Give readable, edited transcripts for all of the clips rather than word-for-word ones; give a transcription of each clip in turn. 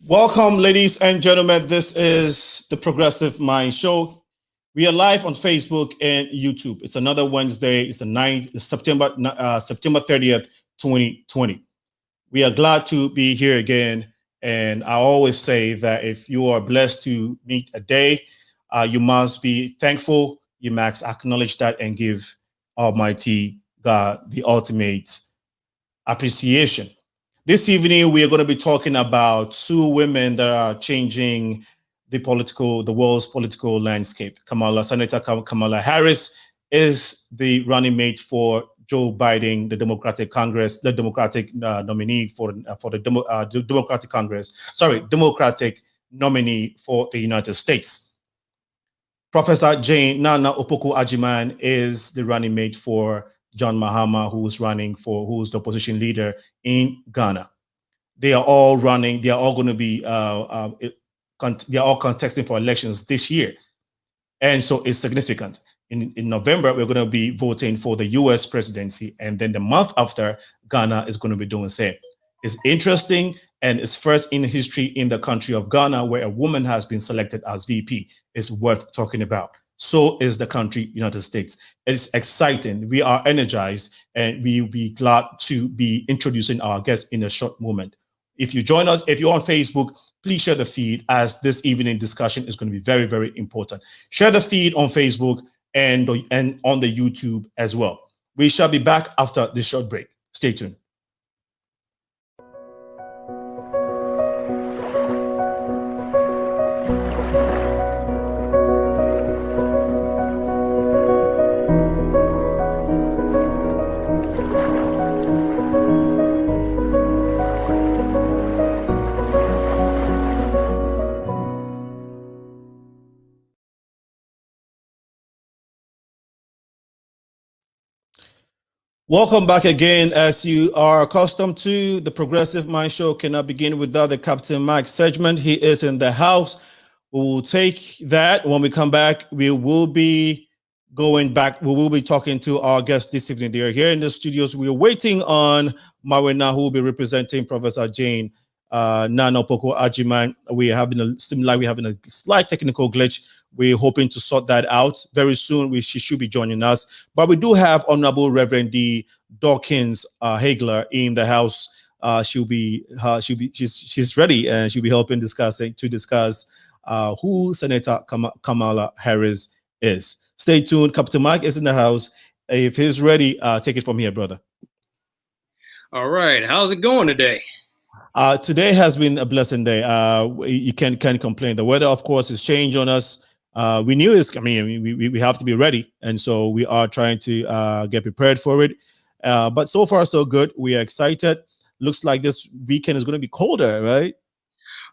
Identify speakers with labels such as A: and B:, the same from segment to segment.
A: Welcome, ladies and gentlemen. This is the Progressive Mind Show. We are live on Facebook and YouTube. It's another Wednesday. It's the 9th, September 30th, 2020. We are glad to be here again. And I always say that if you are blessed to meet a day, you must be thankful. You must acknowledge that and give Almighty God the ultimate appreciation. This evening, we are going to be talking about two women that are changing the world's political landscape. Senator Kamala Harris is the running mate for Joe Biden, the Democratic Congress, the Democratic nominee for the Democratic Congress. Democratic nominee for the United States. Professor Naana Opoku Agyemang is the running mate for John Mahama, who's the opposition leader in Ghana. They are all running. They are all going to be. They are all contesting for elections this year, and so it's significant. In November, we're going to be voting for the U.S. presidency, and then the month after, Ghana is going to be doing the same. It's interesting, and it's first in history in the country of Ghana where a woman has been selected as VP. It's worth talking about. So is the country, United States. It's exciting. We are energized, and we'll be glad to be introducing our guests in a short moment. If you join us, if you're on Facebook, please share the feed, as this evening discussion is going to be very, very important. Share the feed on Facebook and on the YouTube as well. We shall be back after this short break. Stay tuned. Welcome back again. As you are accustomed to, the Progressive Mind Show cannot begin without the Captain Mike segment. He is in the house. We will take that. When we come back, we will be going back. We will be talking to our guests this evening. They are here in the studios. We are waiting on Mawuena, who will be representing Professor Naana Opoku Agyemang. We're having a slight technical glitch. We're hoping to sort that out very soon. She should be joining us. But we do have Honorable Reverend D. Dawkins Haigler in the house. She's ready, and she'll be helping discuss who Senator Kamala Harris is. Stay tuned. Captain Mike is in the house. If he's ready, take it from here, brother.
B: All right. How's it going today?
A: Today has been a blessing day. You can't complain. The weather, of course, has changed on us. We knew it's coming. We have to be ready, and so we are trying to get prepared for it. But so far, so good. We are excited. Looks like this weekend is going to be colder, right?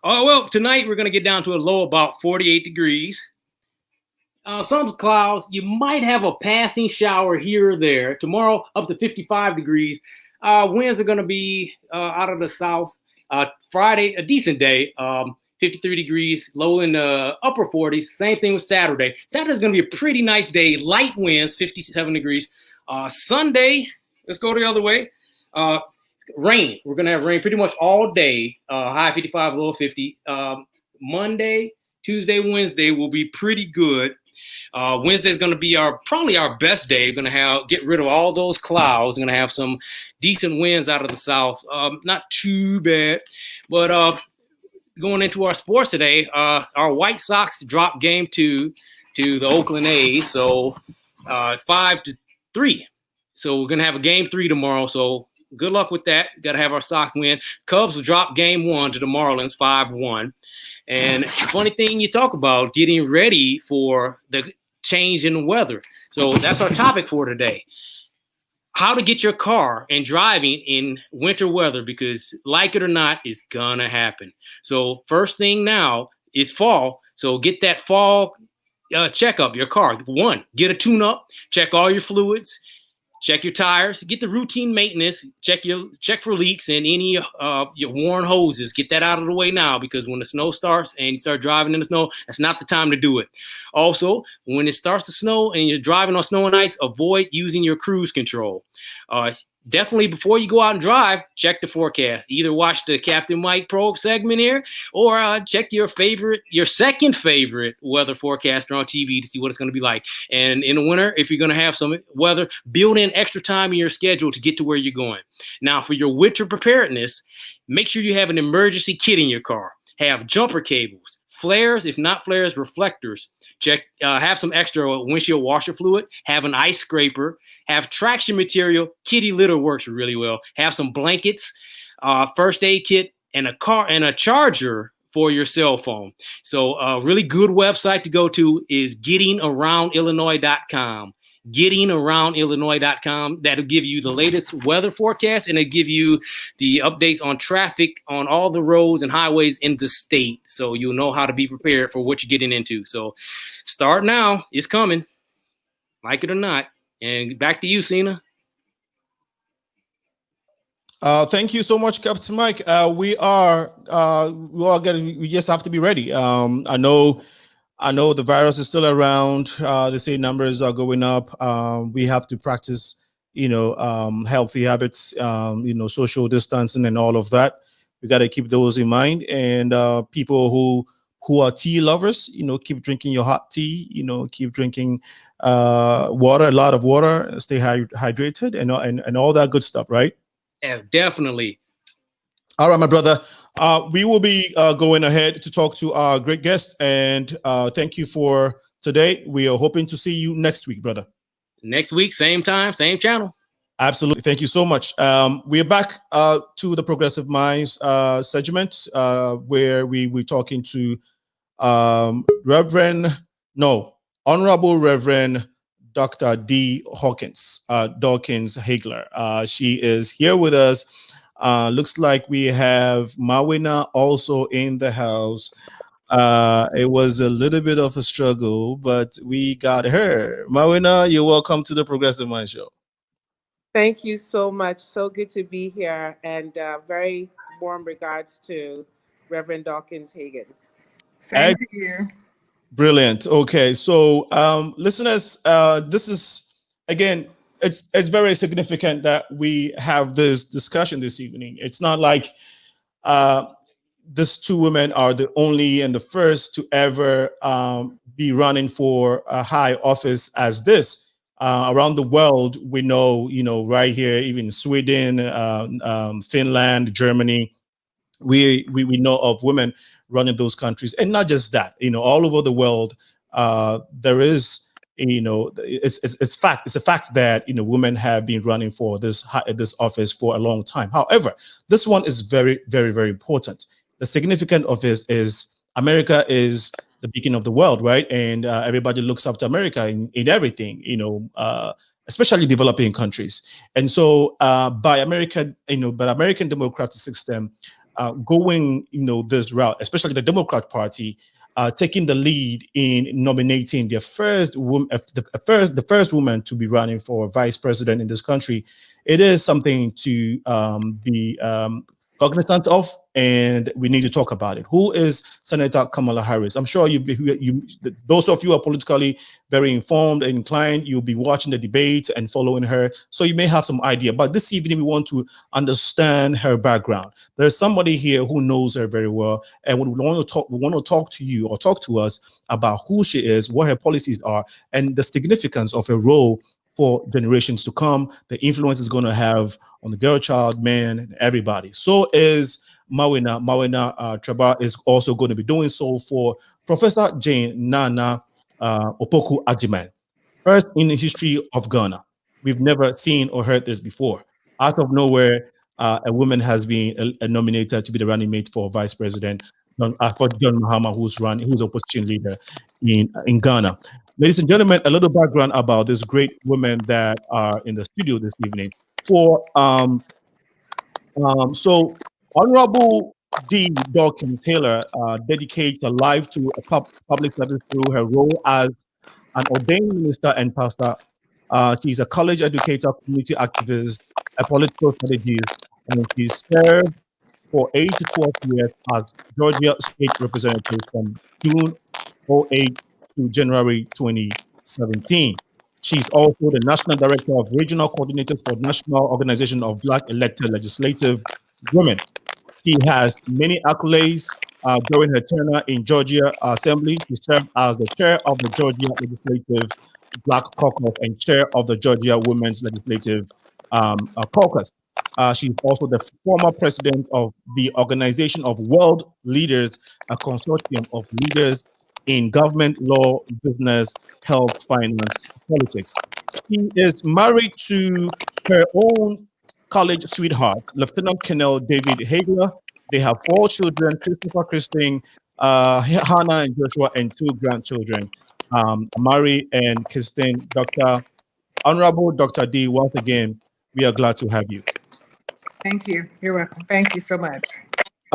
B: Oh, well, tonight we're going to get down to a low about 48 degrees. Some clouds. You might have a passing shower here or there. Tomorrow, up to 55 degrees. Winds are going to be out of the south. Friday, a decent day. 53 degrees, low in the upper 40s. Same thing with Saturday. Saturday's going to be a pretty nice day. Light winds, 57 degrees. Sunday, let's go the other way. Rain. We're going to have rain pretty much all day. High 55, low 50. Monday, Tuesday, Wednesday will be pretty good. Wednesday's going to be probably our best day. We're going to get rid of all those clouds. We're going to have some decent winds out of the south. Not too bad, but going into our sports today, our White Sox dropped game 2 to the Oakland A's, so 5-3. So we're going to have a game 3 tomorrow, so good luck with that. Got to have our Sox win. Cubs dropped game 1 to the Marlins, 5-1. And the funny thing you talk about, getting ready for the change in the weather. So that's our topic for today. How to get your car and driving in winter weather, because like it or not, it's gonna happen. So first thing now is fall. So get that fall checkup, your car. 1, get a tune-up, check all your fluids, check your tires, get the routine maintenance, check for leaks and any your worn hoses. Get that out of the way now, because when the snow starts and you start driving in the snow, that's not the time to do it. Also, when it starts to snow and you're driving on snow and ice, avoid using your cruise control. definitely before you go out and drive, check the forecast. Either watch the Captain Mike Probe segment here, or check your second favorite weather forecaster on TV to see what it's going to be like. And in the winter, if you're going to have some weather, build in extra time in your schedule to get to where you're going. Now, for your winter preparedness, make sure you have an emergency kit in your car. Have jumper cables, flares, if not flares, reflectors. Have some extra windshield washer fluid. Have an ice scraper. Have traction material. Kitty litter works really well. Have some blankets, first aid kit, and a charger for your cell phone. So a really good website to go to is gettingaroundillinois.com. Gettingaroundillinois.com. That'll give you the latest weather forecast, and it'll give you the updates on traffic on all the roads and highways in the state, so you'll know how to be prepared for what you're getting into. So start now. It's coming, like it or not. And back to you, Cena.
A: Thank you so much, Captain Mike. We just have to be ready. I know the virus is still around. They say numbers are going up. We have to practice, healthy habits, social distancing and all of that. We got to keep those in mind. And people who are tea lovers, keep drinking your hot tea. Keep drinking water, a lot of water. Stay hydrated and all that good stuff, right?
B: Yeah, definitely.
A: All right, my brother. We will be going ahead to talk to our great guest, and thank you for today. We are hoping to see you next week, brother.
B: Next week, same time, same channel.
A: Absolutely. Thank you so much. We are back to the Progressive Minds segment where we're talking to Honorable Reverend Dr. D. Dawkins Haigler. She is here with us. Looks like we have Mawuena also in the house. It was a little bit of a struggle, but we got her. Mawuena, you're welcome to the Progressive Mind Show.
C: Thank you so much. So good to be here, and very warm regards to Reverend Dawkins Hagen.
D: Thank you.
A: Brilliant. Okay, so listeners, this is again, it's very significant that we have this discussion this evening. It's not like these two women are the only and the first to ever be running for a high office as this. Around the world, we know, right here, even Sweden, Finland, Germany, we know of women running those countries. And not just that, all over the world, there is, it's a fact that, women have been running for this office for a long time. However, this one is very, very, very important. The significance of this is America is the beacon of the world, right? And everybody looks up to America in everything, especially developing countries. And so by American democratic system, going, this route, especially the Democrat Party, taking the lead in nominating their first woman, the first woman to be running for vice president in this country, it is something to be cognizant of, and we need to talk about it. Who is Senator Kamala Harris? I'm sure those of you who are politically very informed and inclined, you'll be watching the debate and following her, so you may have some idea. But this evening, we want to understand her background. There's somebody here who knows her very well, and we want to talk to you or talk to us about who she is, what her policies are, and the significance of her role for generations to come, the influence it's going to have on the girl child, man, and everybody. So is Mawuena. Trebarh is also going to be doing so for Professor Jane Naana Opoku Agyemang. First in the history of Ghana. We've never seen or heard this before. Out of nowhere, a woman has been nominated to be the running mate for vice president for John Mahama, who's opposition leader in Ghana. Ladies and gentlemen, a little background about this great women that are in the studio this evening. So Honorable D. Dawkins Taylor dedicates her life to public service through her role as an ordained minister and pastor. She's a college educator, community activist, a political strategist, and she served for 8 to 12 years as Georgia State Representative from June 2008 to January 2017. She's also the National Director of Regional Coordinators for National Organization of Black Elected Legislative Women. She has many accolades during her tenure in Georgia Assembly. She served as the chair of the Georgia Legislative Black Caucus and chair of the Georgia Women's Legislative Caucus. She's also the former president of the Organization of World Leaders, a consortium of leaders in government, law, business, health, finance, politics. She is married to her own college sweetheart, Lieutenant Colonel David Haigler. They have 4 children: Christopher, Christine, Hannah, and Joshua, and 2 grandchildren, Amari and Christine. Honorable Dr. D, once again, we are glad to have you.
D: Thank you. You're welcome. Thank you so much.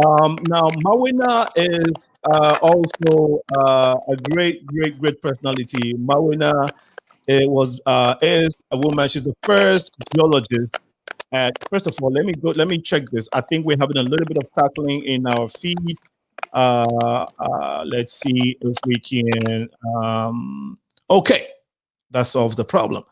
A: Now, Mawuena is also a great personality. Mawuena is a woman. She's the first geologist. First of all, let me check this. I think we're having a little bit of tackling in our feed. Let's see if we can. Okay, that solves the problem.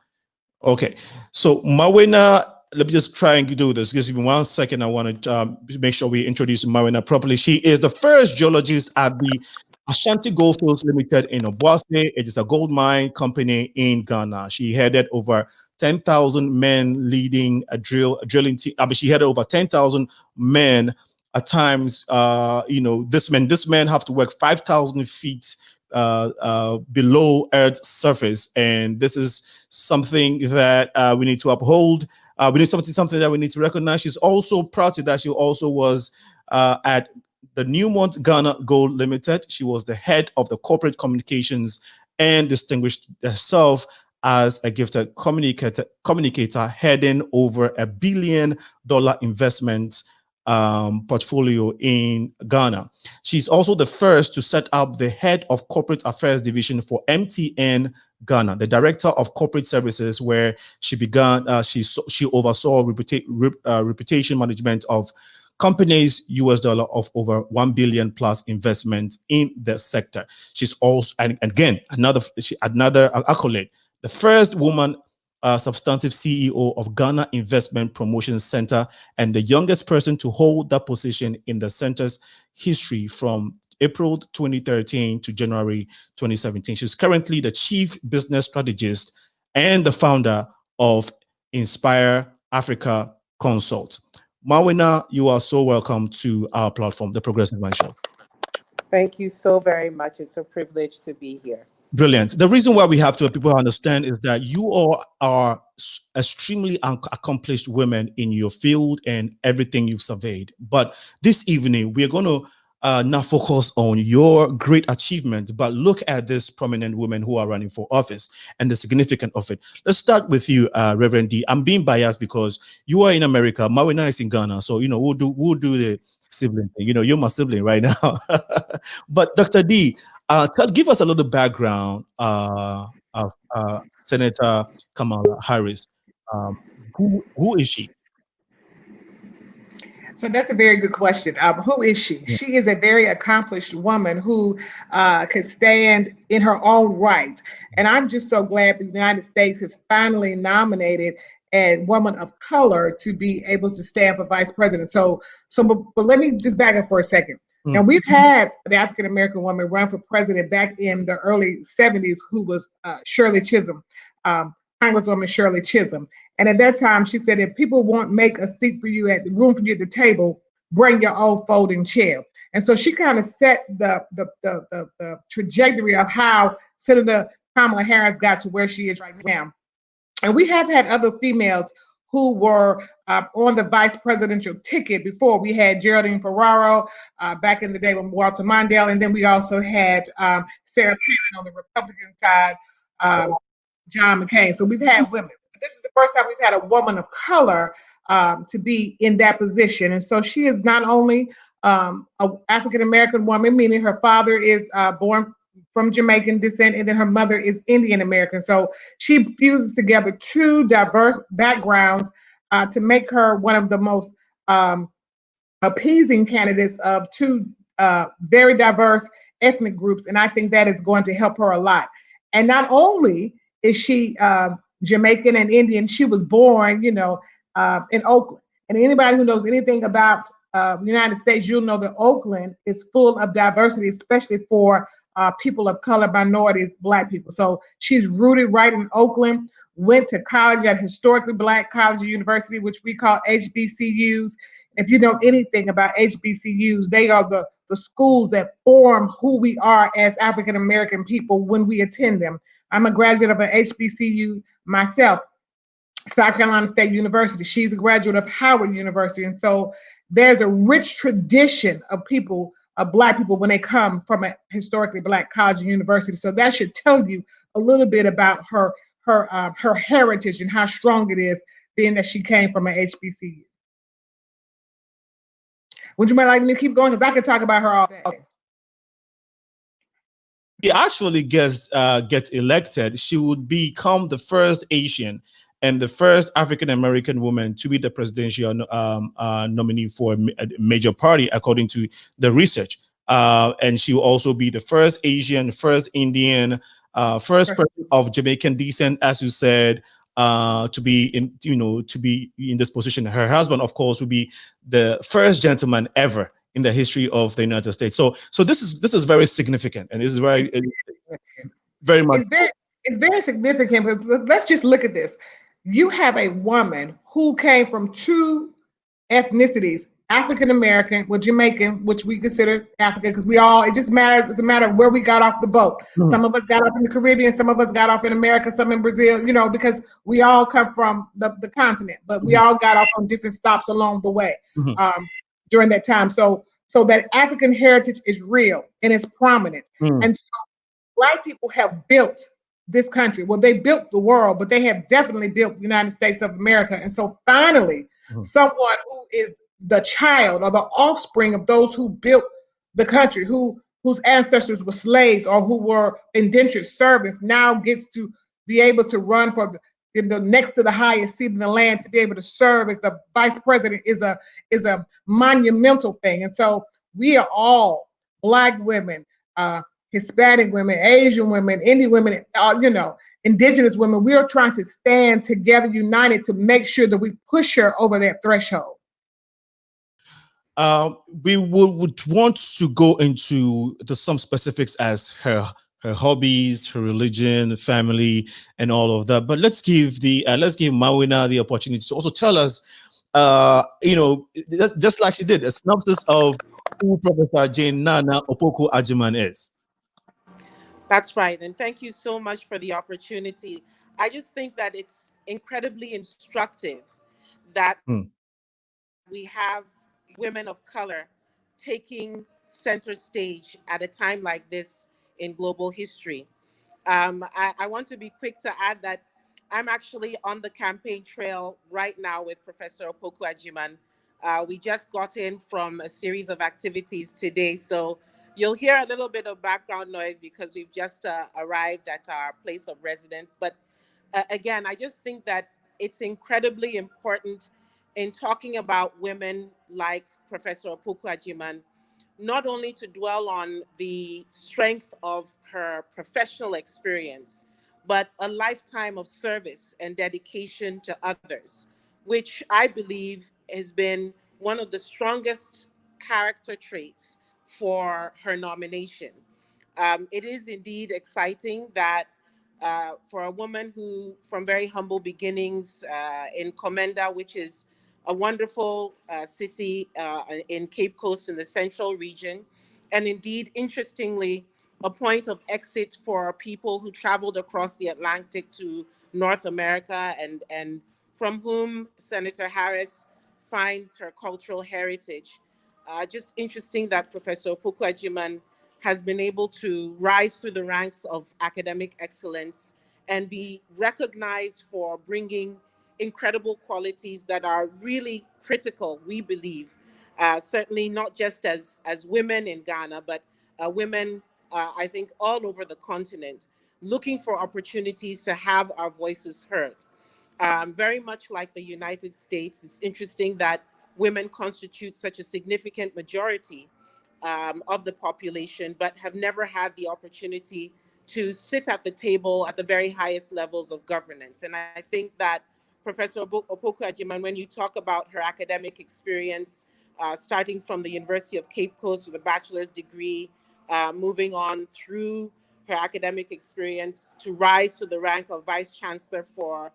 A: Okay, so Mawuena, let me just try and do this. Just give me 1 second. I want to make sure we introduce Mawuena properly. She is the first geologist at the Ashanti Goldfields Limited in Obuasi. It is a gold mine company in Ghana. She headed over 10,000 men leading a drilling team. She headed over 10,000 men at times. This men have to work 5,000 feet below Earth's surface, and this is something that we need to uphold. We need something that we need to recognize. She's also proud to that she also was at the Newmont Ghana Gold Limited. She was the head of the corporate communications and distinguished herself as a gifted communicator heading over $1 billion investment portfolio in Ghana. She's also the first to set up the head of corporate affairs division for MTN Ghana, the director of corporate services, where she began. She oversaw reputation management of companies US dollar of over $1 billion plus investment in the sector. She's also, and again, another accolade, the first woman substantive CEO of Ghana Investment Promotion Center, and the youngest person to hold that position in the center's history from April 2013 to January 2017. She's currently the chief business strategist and the founder of Inspire Africa Consult. Mawuena, you are so welcome to our platform, The Progressive Mind Show.
C: Thank you so very much. It's a privilege to be here.
A: Brilliant. The reason why we have to let people understand is that you all are extremely accomplished women in your field and everything you've surveyed. But this evening, we're going to not focus on your great achievement, but look at these prominent women who are running for office and the significance of it. Let's start with you, Reverend D. I'm being biased because you are in America, Mawuena is in Ghana, so we'll do the sibling thing. You're my sibling right now. But Dr. D, give us a little background of Senator Kamala Harris. Who is she?
D: So that's a very good question. Who is she? Yeah. She is a very accomplished woman who could stand in her own right. And I'm just so glad the United States has finally nominated a woman of color to be able to stand for vice president. But let me just back up for a second. Now, we've had the African-American woman run for president back in the early 70s, who was Shirley Chisholm, Congresswoman Shirley Chisholm. And at that time, she said, if people won't make a seat for you room for you at the table, bring your own folding chair. And so she kind of set the trajectory of how Senator Kamala Harris got to where she is right now. And we have had other females who were on the vice presidential ticket before. We had Geraldine Ferraro back in the day with Walter Mondale, and then we also had Sarah Palin on the Republican side, John McCain. So we've had women. This is the first time we've had a woman of color to be in that position. And so she is not only an African-American woman, meaning her father is born from Jamaican descent, and then her mother is Indian American. So she fuses together two diverse backgrounds to make her one of the most appeasing candidates of two very diverse ethnic groups. And I think that is going to help her a lot. And not only is she Jamaican and Indian? She was born, in Oakland. And anybody who knows anything about the United States, you'll know that Oakland is full of diversity, especially for people of color, minorities, Black people. So she's rooted right in Oakland, went to college at historically Black college or university, which we call HBCUs. If you know anything about HBCUs, they are the schools that form who we are as African American people when we attend them. I'm a graduate of an HBCU myself, South Carolina State University. She's a graduate of Howard University. And so there's a rich tradition of people, of Black people, when they come from a historically Black college and university. So that should tell you a little bit about her heritage and how strong it is, being that she came from an HBCU. Would you like me to keep going? Because I could talk about her all day.
A: He actually gets elected, she would become the first Asian and the first African American woman to be the presidential nominee for a major party, according to the research. And she will also be the first Asian, first Indian, first person of Jamaican descent, as you said, to be in this position. Her husband, of course, will be the first gentleman ever in the history of the United States. So this is very significant, and this is very much.
D: It's very significant. But let's just look at this. You have a woman who came from two ethnicities: African American, with Jamaican, which we consider African, because it just matters. It's a matter of where we got off the boat. Mm-hmm. Some of us got off in the Caribbean, some of us got off in America, some in Brazil, because we all come from the continent, but we all got off on different stops along the way. Mm-hmm. During that time. So that African heritage is real and it's prominent. Mm. And so Black people have built this country. Well, they built the world, but they have definitely built the United States of America. And so finally, someone who is the child or the offspring of those who built the country, whose ancestors were slaves or who were indentured servants, now gets to be able to run for the next to the highest seat in the land, to be able to serve as the vice president is a monumental thing. And so we are all Black women, Hispanic women, Asian women, Indian women, indigenous women. We are trying to stand together, united, to make sure that we push her over that threshold.
A: We would want to go into some specifics as her hobbies, her religion, family, and all of that. But let's give Mawuena the opportunity to also tell us, just like she did, a synopsis of who Professor Jane Naana Opoku Agyemang is.
C: That's right. And thank you so much for the opportunity. I just think that it's incredibly instructive that we have women of color taking center stage at a time like this in global history. I want to be quick to add that I'm actually on the campaign trail right now with Professor Opoku Agyemang. We just got in from a series of activities today, so you'll hear a little bit of background noise because we've just arrived at our place of residence. But again, I just think that it's incredibly important in talking about women like Professor Opoku Agyemang, not only to dwell on the strength of her professional experience, but a lifetime of service and dedication to others, which I believe has been one of the strongest character traits for her nomination. It is indeed exciting that for a woman who, from very humble beginnings in Komenda, which is a wonderful city in Cape Coast in the central region, and indeed, interestingly, a point of exit for people who traveled across the Atlantic to North America, and from whom Senator Harris finds her cultural heritage. Just interesting that Professor Opoku Agyemang has been able to rise through the ranks of academic excellence and be recognized for bringing incredible qualities that are really critical, we believe, certainly not just as women in Ghana, but women, I think, all over the continent, looking for opportunities to have our voices heard. Very much like the United States, it's interesting that women constitute such a significant majority of the population, but have never had the opportunity to sit at the table at the very highest levels of governance. And I think that Professor Opoku Agyemang, when you talk about her academic experience, starting from the University of Cape Coast with a bachelor's degree, moving on through her academic experience to rise to the rank of Vice Chancellor for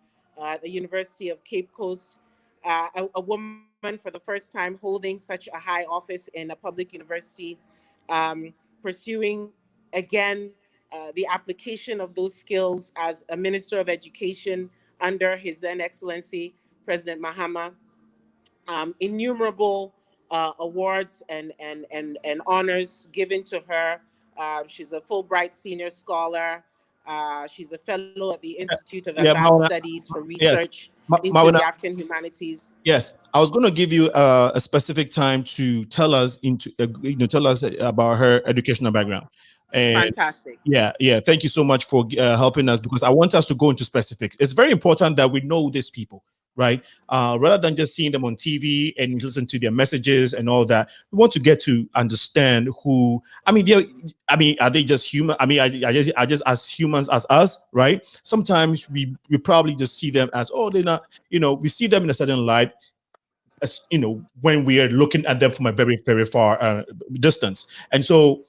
C: the University of Cape Coast, a woman for the first time holding such a high office in a public university, pursuing, again, the application of those skills as a Minister of Education under His then Excellency, President Mahama. Innumerable awards and honors given to her. She's a Fulbright Senior Scholar. She's a fellow at the Institute of
A: Yeah,
C: Advanced
A: Mawuena,
C: Studies for
A: yes,
C: research into
A: Mawuena,
C: the African humanities.
A: yes. I was going to give you a specific time to tell us tell us about her educational background. And
C: Fantastic.
A: yeah. Thank you so much for helping us, because I want us to go into specifics. It's very important that we know these people, right? Rather than just seeing them on TV and listen to their messages and all that. We want to get to understand who. I mean, are they just human? I mean, are just as humans as us, right? Sometimes we probably just see them as, oh, they're not. We see them in a certain light, as when we are looking at them from a very, very far distance. And so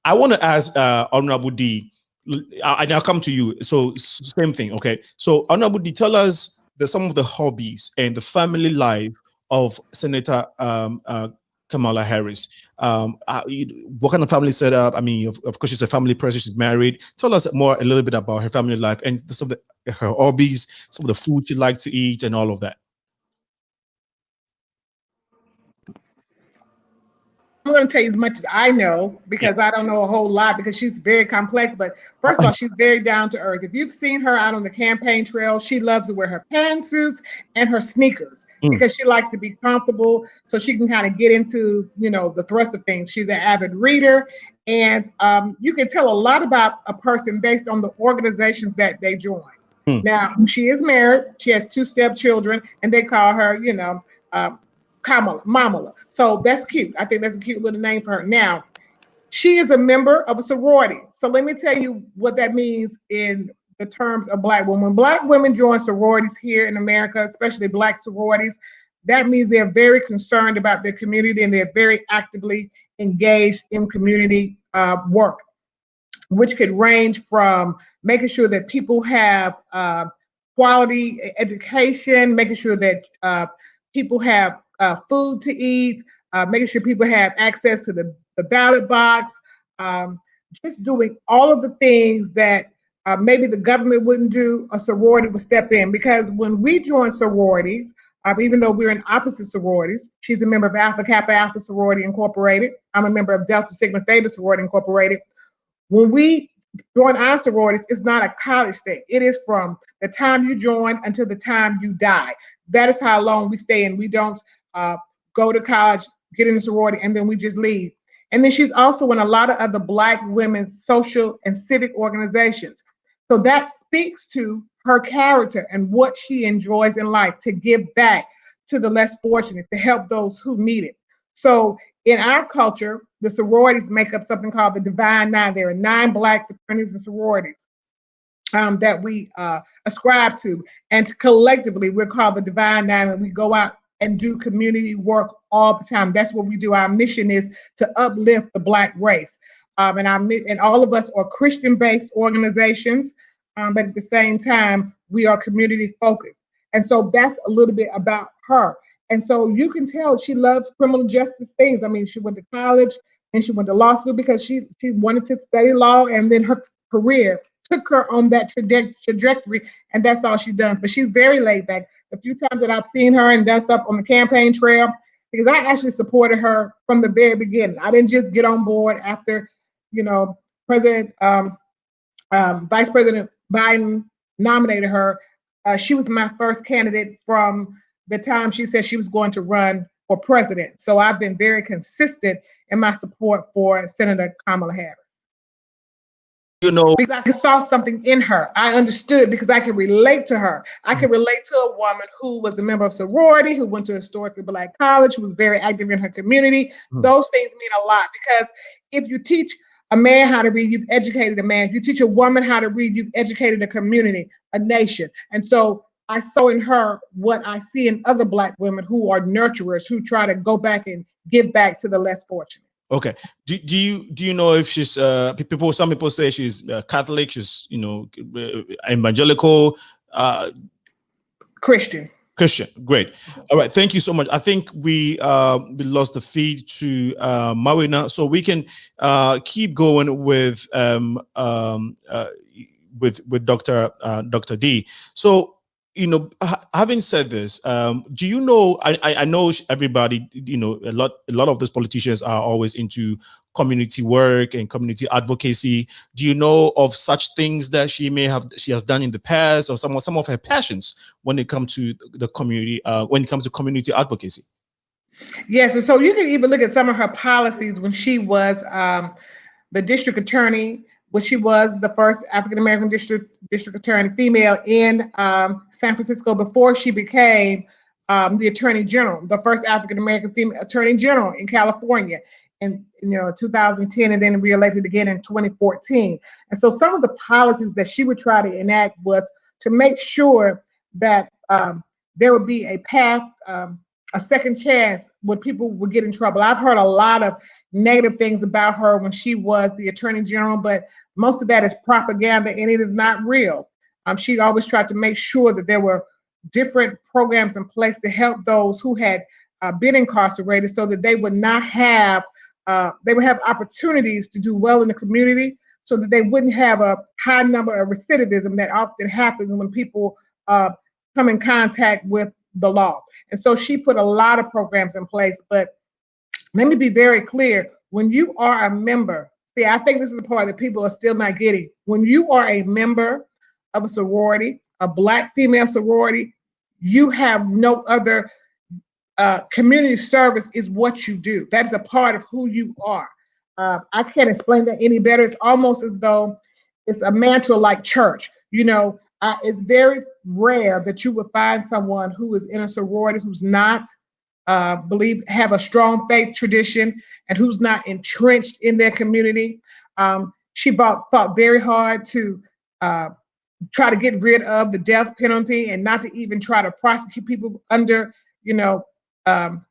A: I want to ask Honorable D, and I'll come to you. So same thing, okay? So Honorable D, tell us some of the hobbies and the family life of Senator Kamala Harris. What kind of family setup? I mean, of course, she's a family person. She's married. Tell us a little bit about her family life and some of her hobbies, some of the food she likes to eat, and all of that.
D: I'm going to tell you as much as I know, because I don't know a whole lot, because she's very complex. But first of all, she's very down to earth. If you've seen her out on the campaign trail, she loves to wear her pantsuits and her sneakers because she likes to be comfortable, so she can kind of get into, the thrust of things. She's an avid reader, and you can tell a lot about a person based on the organizations that they join. Now, she is married. She has 2 stepchildren, and they call her, Kamala, Mamala. So that's cute. I think that's a cute little name for her. Now, she is a member of a sorority. So let me tell you what that means in the terms of Black women. When Black women join sororities here in America, especially Black sororities, that means they're very concerned about their community and they're very actively engaged in community work, which could range from making sure that people have quality education, making sure that people have food to eat, making sure people have access to the ballot box, just doing all of the things that maybe the government wouldn't do, a sorority would step in. Because when we join sororities, even though we're in opposite sororities, she's a member of Alpha Kappa Alpha Sorority Incorporated. I'm a member of Delta Sigma Theta Sorority Incorporated. When we join our sororities, it's not a college thing. It is from the time you join until the time you die. That is how long we stay in. We don't go to college, get in a sorority, and then we just leave. And then she's also in a lot of other Black women's social and civic organizations. So that speaks to her character and what she enjoys in life, to give back to the less fortunate, to help those who need it. So in our culture, the sororities make up something called the Divine Nine. There are 9 Black fraternities and sororities that we ascribe to. And collectively, we're called the Divine Nine, and we go out and do community work all the time. That's what we do. Our mission is to uplift the Black race. And all of us are Christian-based organizations, but at the same time, we are community-focused. And so that's a little bit about her. And so you can tell she loves criminal justice things. I mean, she went to college and she went to law school because she wanted to study law, and then her career took her on that trajectory, and that's all she's done. But she's very laid back. The few times that I've seen her and done stuff on the campaign trail, because I actually supported her from the very beginning. I didn't just get on board after, Vice President Biden nominated her. She was my first candidate from the time she said she was going to run for president. So I've been very consistent in my support for Senator Kamala Harris. Because I saw something in her. I understood, because I can relate to her. I can relate to a woman who was a member of sorority, who went to a historically Black college, who was very active in her community. Those things mean a lot, because if you teach a man how to read, you've educated a man. If you teach a woman how to read, you've educated a community, a nation. And so I saw in her what I see in other Black women who are nurturers, who try to go back and give back to the less fortunate.
A: Okay. Do you know if she's some people say she's Catholic, she's evangelical,
D: Christian.
A: Great. All right, thank you so much. I think we lost the feed to Mawuena, so we can keep going with Dr. D. So, having said this, do you know? I know everybody. A lot of these politicians are always into community work and community advocacy. Do you know of such things that she has done in the past, or some of her passions when it comes to the community? When it comes to community advocacy?
D: Yes, and so you can even look at some of her policies when she was the district attorney. When she was the first African-American district attorney female in San Francisco before she became the attorney general, the first African-American female attorney general in California in 2010, and then reelected again in 2014. And so some of the policies that she would try to enact was to make sure that there would be a path, a second chance when people would get in trouble. I've heard a lot of negative things about her when she was the attorney general, but most of that is propaganda and it is not real. She always tried to make sure that there were different programs in place to help those who had been incarcerated, so that they would not have, they would have opportunities to do well in the community, so that they wouldn't have a high number of recidivism that often happens when people come in contact with the law. And so she put a lot of programs in place, but let me be very clear. When you are a member, see, I think this is the part that people are still not getting. When you are a member of a sorority, a Black female sorority, you have no other community service is what you do. That is a part of who you are. I can't explain that any better. It's almost as though it's a mantra like church. It's very rare that you would find someone who is in a sorority who's not have a strong faith tradition and who's not entrenched in their community. She fought very hard to try to get rid of the death penalty and not to even try to prosecute people under, having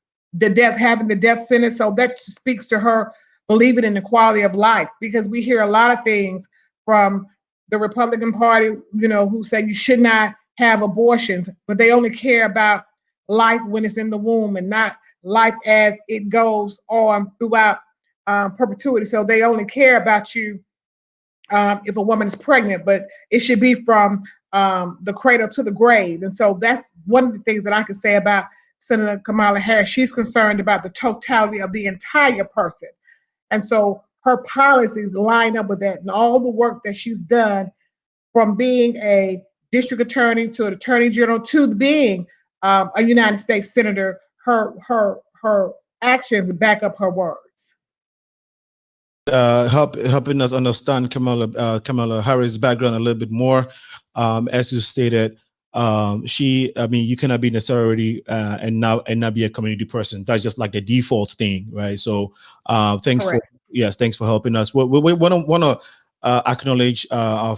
D: the death sentence. So that speaks to her believing in the quality of life, because we hear a lot of things from the Republican Party, who say you should not have abortions, but they only care about life when it's in the womb and not life as it goes on throughout perpetuity. So they only care about you if a woman is pregnant, but it should be from the cradle to the grave. And so that's one of the things that I can say about Senator Kamala Harris. She's concerned about the totality of the entire person. And so her policies line up with that, and all the work that she's done, from being a district attorney to an attorney general to being a United States senator, her actions back up her words.
A: Helping us understand Kamala Harris' background a little bit more. As you stated, you cannot be in a sorority and not be a community person. That's just like the default thing, right? So thanks for helping us. We want to acknowledge our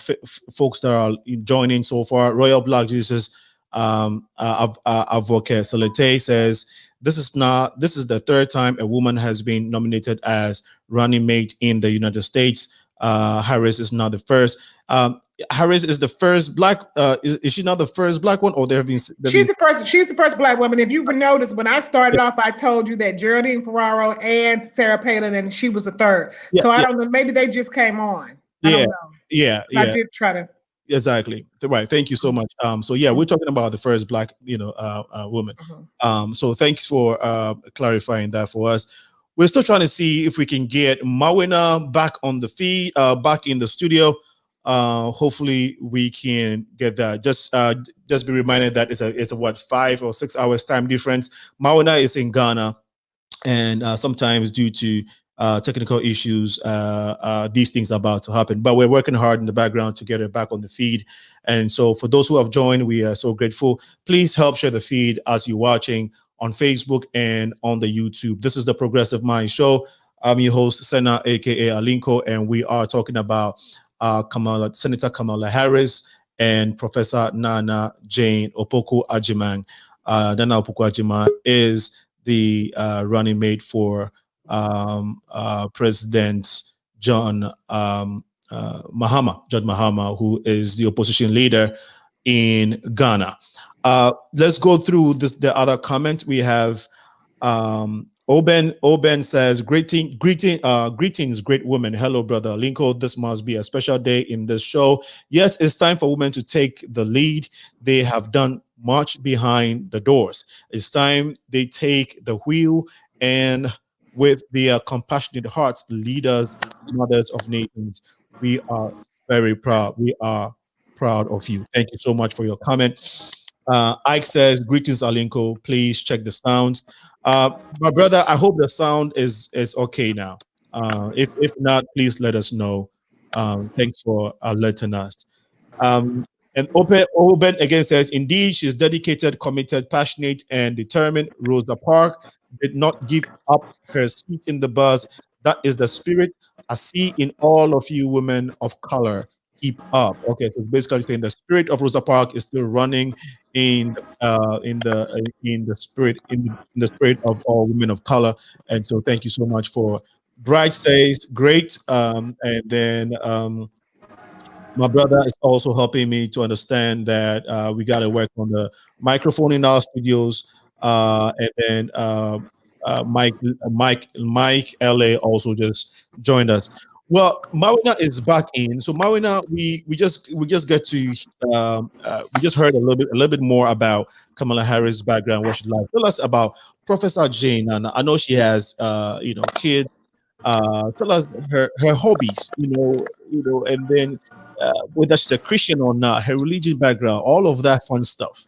A: folks that are joining so far. Royal Black Jesus advocate Salete says, this is the third time a woman has been nominated as running mate in the United States. Harris is not the first. Harris is the first Black. Is she not the first Black one, or there have been?
D: She's the first Black woman. If you've noticed, when I started off, I told you that Geraldine Ferraro and Sarah Palin, and she was the third. So I don't know. Maybe they just came on. I don't know. I did try to.
A: Exactly. Right. Thank you so much. We're talking about the first Black, woman. So thanks for clarifying that for us. We're still trying to see if we can get Mawuena back on the feed, back in the studio. Hopefully we can get that. Just be reminded that it's a 5 or 6 hours time difference. Mawuena is in Ghana, and sometimes due to technical issues, these things are about to happen. But we're working hard in the background to get it back on the feed. And so for those who have joined, we are so grateful. Please help share the feed as you're watching on Facebook and on the YouTube. This is the Progressive Mind Show. I'm your host, Sena, aka Alinko, and we are talking about Senator Kamala Harris and Professor Naana Jane Opoku Agyemang. Naana Opoku Agyemang is the running mate for President John Mahama, who is the opposition leader in Ghana. Let's go through the other comment. We have Oben says, greetings, great women. Hello, brother Lincoln. This must be a special day in this show. Yes, it's time for women to take the lead. They have done much behind the doors. It's time they take the wheel, and with their compassionate hearts, leaders, mothers of nations, we are very proud. We are proud of you. Thank you so much for your comment. Ike says, greetings, Alinko. Please check the sounds. My brother, I hope the sound is okay now. If not, please let us know. Thanks for letting us. And Oben again says, indeed, she's dedicated, committed, passionate, and determined. Rosa Parks did not give up her seat in the bus. That is the spirit I see in all of you women of color. Keep up. Okay, so basically saying the spirit of Rosa Parks is still running in the spirit of all women of color. And so thank you so much for Bright says great. And then my brother is also helping me to understand that we got to work on the microphone in our studios. And then Mike LA also just joined us. Well, Mawuena is back in. So Mawuena, we just get to we just heard a little bit more about Kamala Harris' background, what she's like. Tell us about Professor Jane, and I know she has kids. Tell us her hobbies, and then whether she's a Christian or not, her religion background, all of that fun stuff.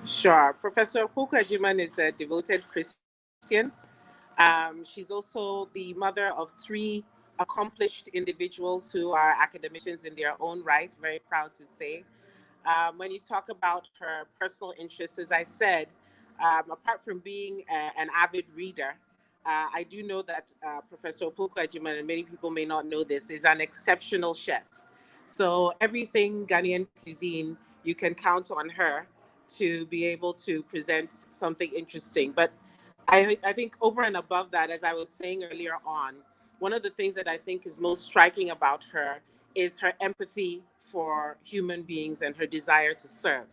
C: Sure. Professor Opoku Agyemang is a devoted Christian. She's also the mother of 3 accomplished individuals who are academicians in their own right. Very proud to say. When you talk about her personal interests, as I said, apart from being an avid reader, I do know that Professor Opoku Agyemang, and many people may not know this, is an exceptional chef. So everything Ghanaian cuisine, you can count on her to be able to present something interesting. But I think over and above that, as I was saying earlier on, one of the things that I think is most striking about her is her empathy for human beings and her desire to serve.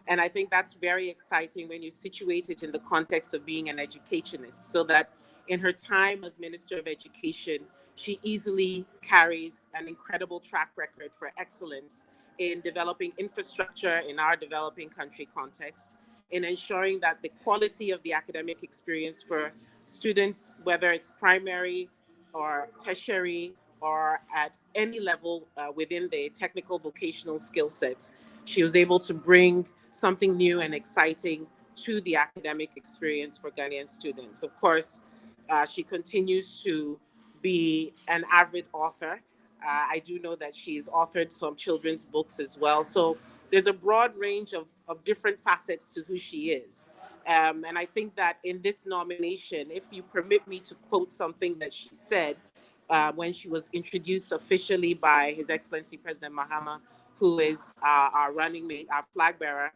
C: And I think that's very exciting when you situate it in the context of being an educationist, so that in her time as Minister of Education, she easily carries an incredible track record for excellence in developing infrastructure in our developing country context, in ensuring that the quality of the academic experience for students, whether it's primary or tertiary or at any level within the technical vocational skill sets, she was able to bring something new and exciting to the academic experience for Ghanaian students. Of course, she continues to be an avid author. I do know that she's authored some children's books as well. So there's a broad range of different facets to who she is. And I think that in this nomination, if you permit me to quote something that she said when she was introduced officially by His Excellency President Mahama, who is our running mate, our flag bearer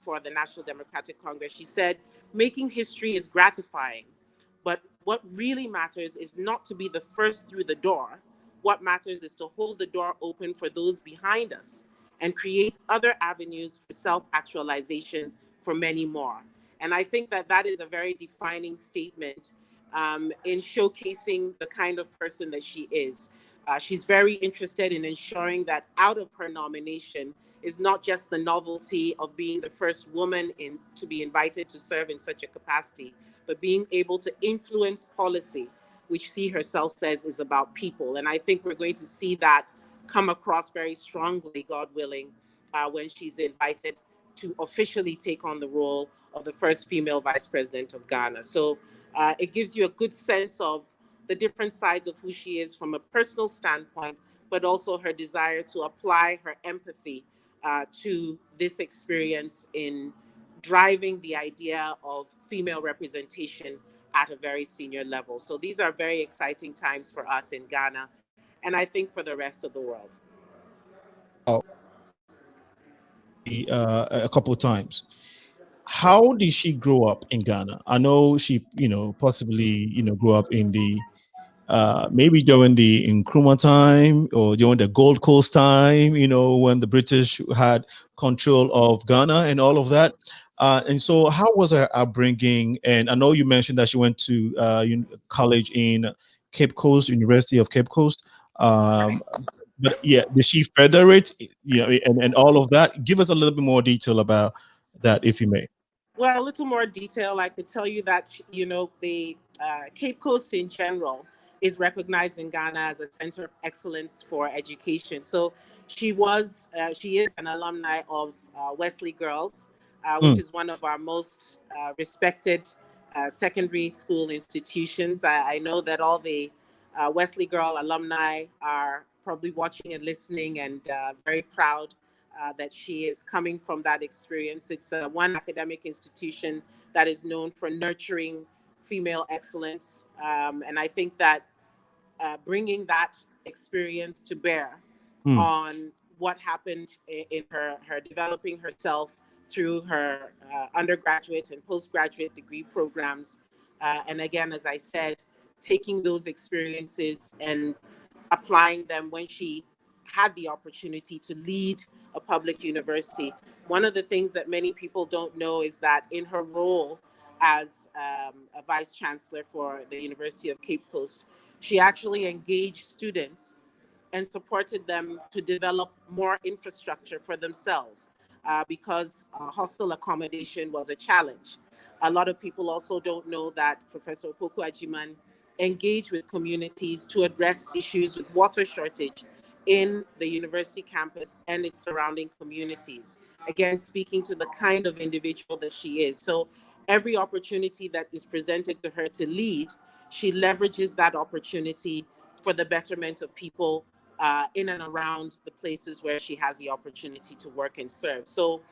C: for the National Democratic Congress, she said, making history is gratifying, but what really matters is not to be the first through the door. What matters is to hold the door open for those behind us and create other avenues for self-actualization for many more. And I think that that is a very defining statement in showcasing the kind of person that she is. She's very interested in ensuring that out of her nomination is not just the novelty of being the first woman to be invited to serve in such a capacity, but being able to influence policy, which she herself says is about people. And I think we're going to see that come across very strongly, God willing, when she's invited to officially take on the role of the first female vice president of Ghana. So it gives you a good sense of the different sides of who she is from a personal standpoint, but also her desire to apply her empathy to this experience in driving the idea of female representation at a very senior level. So these are very exciting times for us in Ghana, and I think for the rest of the world.
A: A couple of times. How did she grow up in Ghana? I know she, possibly, grew up in the maybe during the Nkrumah time or during the Gold Coast time, when the British had control of Ghana and all of that. And so how was her upbringing? And I know you mentioned that she went to college in Cape Coast, University of Cape Coast. But yeah, did she further it, and all of that? Give us a little bit more detail about that, if you may.
C: Well, a little more detail. I could tell you that, the Cape Coast in general is recognized in Ghana as a center of excellence for education. So she is an alumni of Wesley Girls, which is one of our most respected secondary school institutions. I know that all the Wesley Girl alumni are probably watching and listening, and very proud that she is coming from that experience. It's one academic institution that is known for nurturing female excellence. And I think that bringing that experience to bear on what happened in her developing herself through her undergraduate and postgraduate degree programs. And again, as I said, taking those experiences and applying them when she had the opportunity to lead a public university. One of the things that many people don't know is that in her role as a vice chancellor for the University of Cape Coast, she actually engaged students and supported them to develop more infrastructure for themselves because hostel accommodation was a challenge. A lot of people also don't know that Professor Opoku Agyemang engaged with communities to address issues with water shortage in the university campus and its surrounding communities. Again, speaking to the kind of individual that she is. So every opportunity that is presented to her to lead, she leverages that opportunity for the betterment of people in and around the places where she has the opportunity to work and serve. So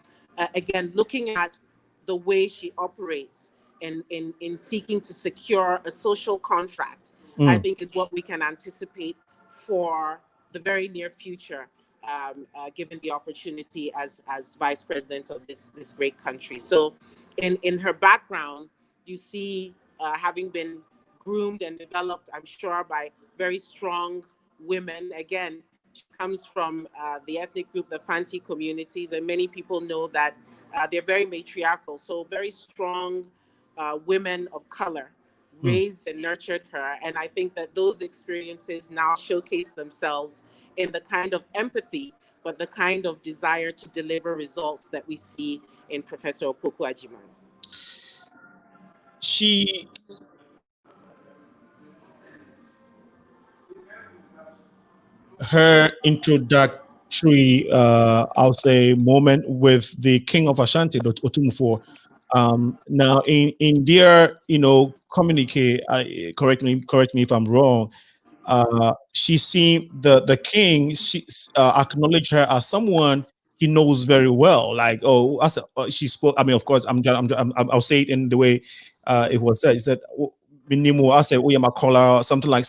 C: again, looking at the way she operates in seeking to secure a social contract, I think is what we can anticipate for the very near future, given the opportunity as vice president of this great country. So in her background, you see having been groomed and developed, I'm sure, by very strong women. Again, she comes from the ethnic group, the Fanti communities, and many people know that they're very matriarchal. So very strong women of color raised and nurtured her. And I think that those experiences now showcase themselves in the kind of empathy, but the kind of desire to deliver results that we see in Professor Opoku Agyemang.
A: Her introductory, I'll say, moment with the King of Ashanti, Otumfuo. Now, in their, communique, correct me if I'm wrong. She seemed the king. She acknowledged her as someone he knows very well. Like, she spoke. I mean, of course, I'll say it in the way it was said. He said, "Minimu." I said, "Oh, yeah, my collar," something like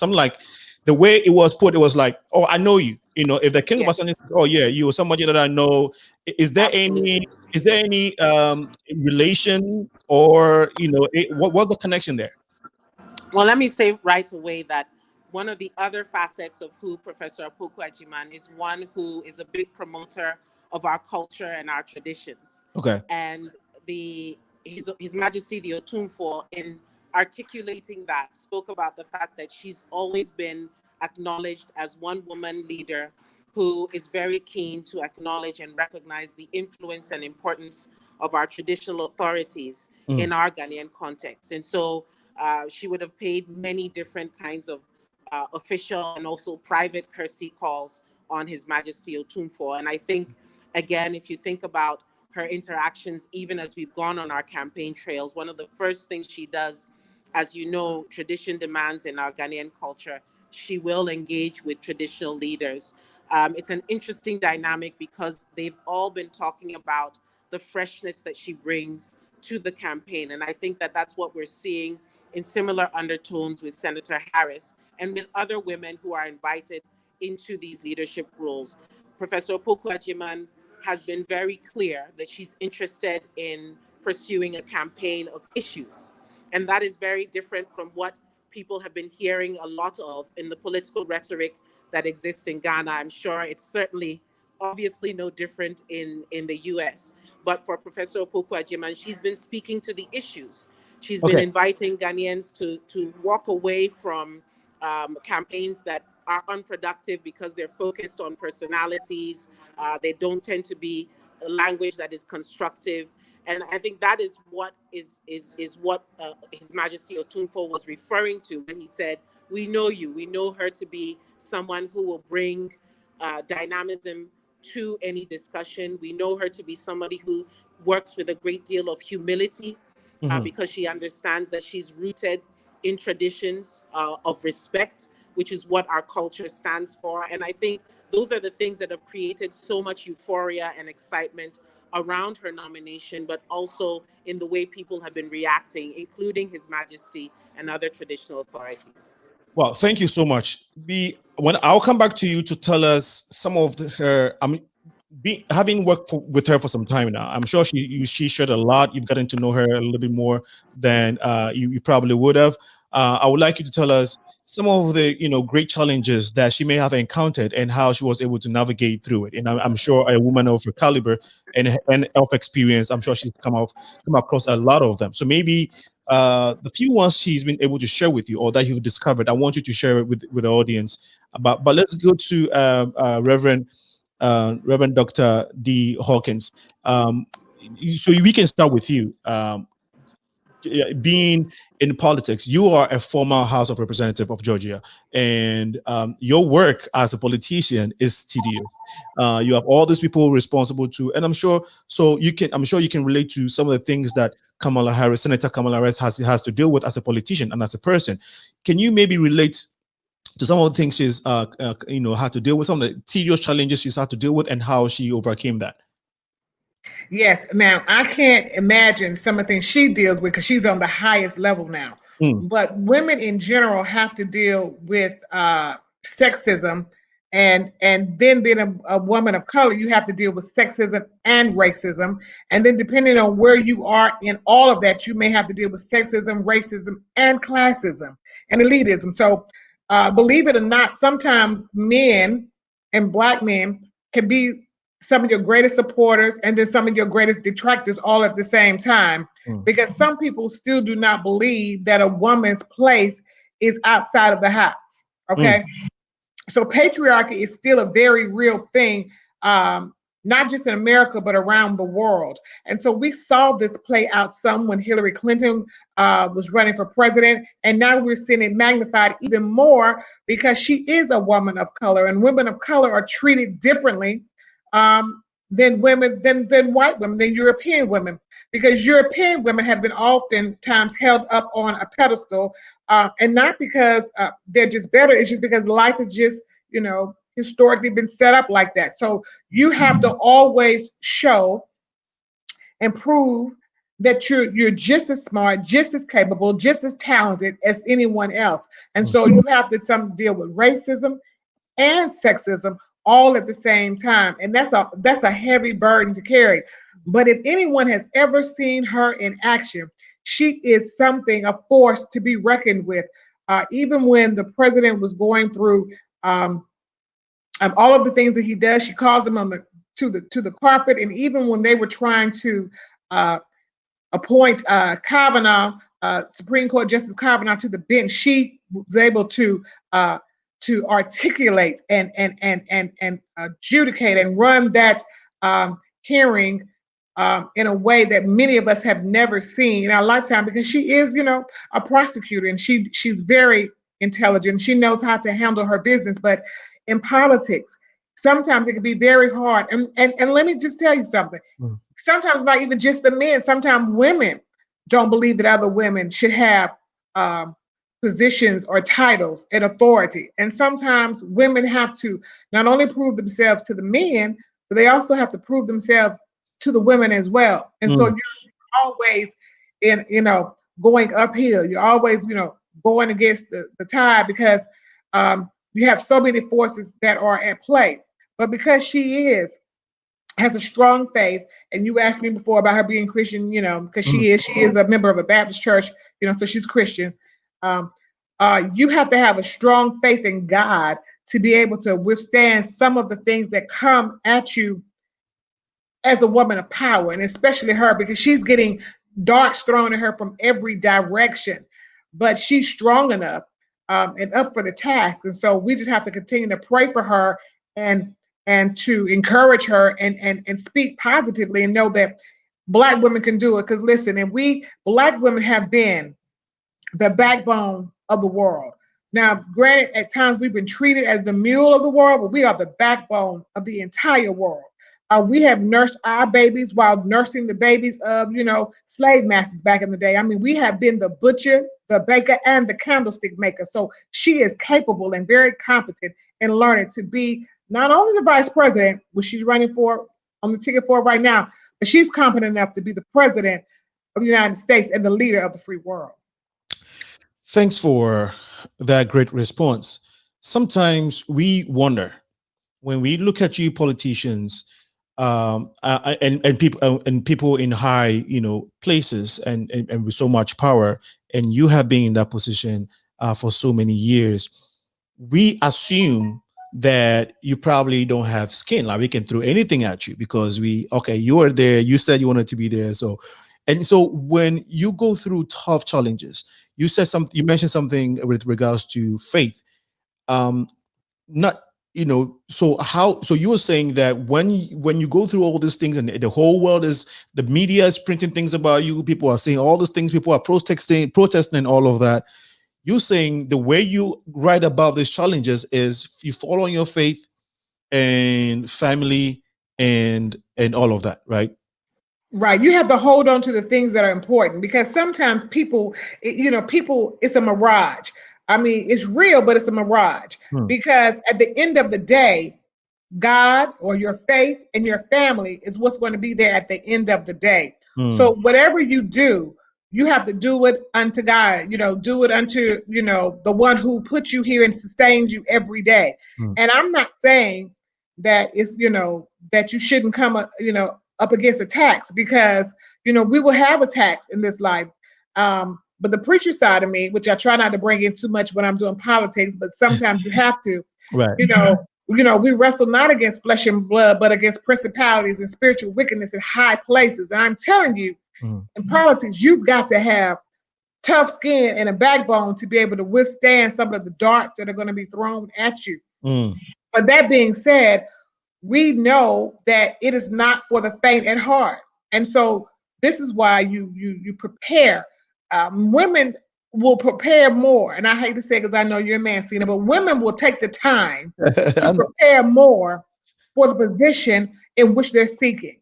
A: the way it was put. It was like, "Oh, I know you." If the king of Ashanti, oh yeah, you were somebody that I know. Is there
C: Absolutely.
A: any relation, or what was the connection there?
C: Well, let me say right away that one of the other facets of who Professor Opoku Agyemang is one who is a big promoter of our culture and our traditions.
A: Okay.
C: And His Majesty the Otumfuo, in articulating that, spoke about the fact that she's always been acknowledged as one woman leader who is very keen to acknowledge and recognize the influence and importance of our traditional authorities in our Ghanaian context. And so she would have paid many different kinds of official and also private courtesy calls on His Majesty Otumfuo. And I think, again, if you think about her interactions, even as we've gone on our campaign trails, one of the first things she does, as you know, tradition demands in our Ghanaian culture, she will engage with traditional leaders. It's an interesting dynamic because they've all been talking about the freshness that she brings to the campaign. And I think that that's what we're seeing in similar undertones with Senator Harris and with other women who are invited into these leadership roles. Professor Opoku Agyemang has been very clear that she's interested in pursuing a campaign of issues. And that is very different from what people have been hearing a lot of in the political rhetoric that exists in Ghana. I'm sure it's certainly, obviously, no different in the US. But for Professor Opoku Agyemang, she's been speaking to the issues. She's been inviting Ghanaians to walk away from campaigns that are unproductive because they're focused on personalities. They don't tend to be a language that is constructive. And I think that is what is what His Majesty Otunfo was referring to when he said, "We know you. We know her to be someone who will bring dynamism to any discussion. We know her to be somebody who works with a great deal of humility because she understands that she's rooted in traditions of respect, which is what our culture stands for." And I think those are the things that have created so much euphoria and excitement around her nomination, but also in the way people have been reacting, including His Majesty and other traditional authorities.
A: Well, thank you so much. When I'll come back to you to tell us some of her. I mean, having worked with her for some time now, I'm sure she shared a lot. You've gotten to know her a little bit more than you probably would have. I would like you to tell us some of the great challenges that she may have encountered and how she was able to navigate through it. And I'm sure a woman of her caliber and of experience, I'm sure she's come across a lot of them. So maybe the few ones she's been able to share with you or that you've discovered, I want you to share it with the audience. But let's go to Reverend Dr. D. Hawkins. So we can start with you. Being in politics, you are a former House of Representative of Georgia, and your work as a politician is tedious. You have all these people responsible to, and I'm sure you can relate to some of the things that Senator Kamala Harris has to deal with as a politician and as a person. Can you maybe relate to some of the things she's had to deal with, some of the tedious challenges she's had to deal with, and how she overcame that?
D: Yes. Now, I can't imagine some of the things she deals with because she's on the highest level now. But women in general have to deal with sexism, and then being a woman of color, you have to deal with sexism and racism. And then depending on where you are in all of that, you may have to deal with sexism, racism, and classism and elitism. So believe it or not, sometimes men and Black men can be some of your greatest supporters and then some of your greatest detractors all at the same time, because some people still do not believe that a woman's place is outside of the house. Okay. So patriarchy is still a very real thing, not just in America, but around the world. And so we saw this play out some when Hillary Clinton was running for president. And now we're seeing it magnified even more because she is a woman of color, and women of color are treated differently than women, than white women, than European women, because European women have been oftentimes held up on a pedestal, and not because they're just better. It's just because life is just, historically been set up like that. So you have to always show and prove that you're just as smart, just as capable, just as talented as anyone else. And so you have to deal with racism and sexism all at the same time. And that's a heavy burden to carry. But if anyone has ever seen her in action, she is a force to be reckoned with. Even when the president was going through all of the things that he does, she calls him to the carpet. And even when they were trying to appoint Kavanaugh, Supreme Court Justice Kavanaugh, to the bench, she was able to articulate and adjudicate and run that hearing in a way that many of us have never seen in our lifetime, because she is, a prosecutor, and she's very intelligent. She knows how to handle her business. But in politics, sometimes it can be very hard. And let me just tell you something. Sometimes not even just the men. Sometimes women don't believe that other women should have positions or titles and authority. And sometimes women have to not only prove themselves to the men, but they also have to prove themselves to the women as well. And so you're always in, going uphill. You're always, going against the tide because you have so many forces that are at play. But because she has a strong faith, and you asked me before about her being Christian, because she is a member of a Baptist church, so she's Christian. You have to have a strong faith in God to be able to withstand some of the things that come at you as a woman of power, and especially her, because she's getting darts thrown at her from every direction, but she's strong enough and up for the task. And so we just have to continue to pray for her and to encourage her and speak positively and know that Black women can do it. Because listen, and we Black women have been the backbone of the world. Now, granted, at times we've been treated as the mule of the world, but we are the backbone of the entire world. We have nursed our babies while nursing the babies of, slave masters back in the day. I mean, we have been the butcher, the baker, and the candlestick maker. So she is capable and very competent in learning to be not only the vice president, which she's running for on the ticket for right now, but she's competent enough to be the president of the United States and the leader of the free world.
A: Thanks for that great response. Sometimes we wonder, when we look at you politicians, and people in high places and with so much power, and you have been in that position for so many years, we assume that you probably don't have skin, like we can throw anything at you because you were there, you said you wanted to be there. So when you go through tough challenges, you mentioned something with regards to faith. So you were saying that when you go through all these things and the whole world the media is printing things about you, people are saying all these things, people are protesting and all of that, you're saying the way you write about these challenges is you fall on your faith and family and all of that, right?
D: Right. You have to hold on to the things that are important, because sometimes people, it's a mirage. I mean, it's real, but it's a mirage. Because at the end of the day, God or your faith and your family is what's going to be there at the end of the day. So whatever you do, you have to do it unto God, do it unto, the one who put you here and sustains you every day. And I'm not saying that it's, that you shouldn't come, up against attacks, because, we will have attacks in this life. But the preacher side of me, which I try not to bring in too much when I'm doing politics, but sometimes you have to,
A: right.
D: We wrestle not against flesh and blood, but against principalities and spiritual wickedness in high places. And I'm telling you, in politics, you've got to have tough skin and a backbone to be able to withstand some of the darts that are going to be thrown at you. But that being said, we know that it is not for the faint at heart. And so this is why you prepare. Women will prepare more. And I hate to say it because I know you're a man, Cena, but women will take the time to prepare more for the position in which they're seeking.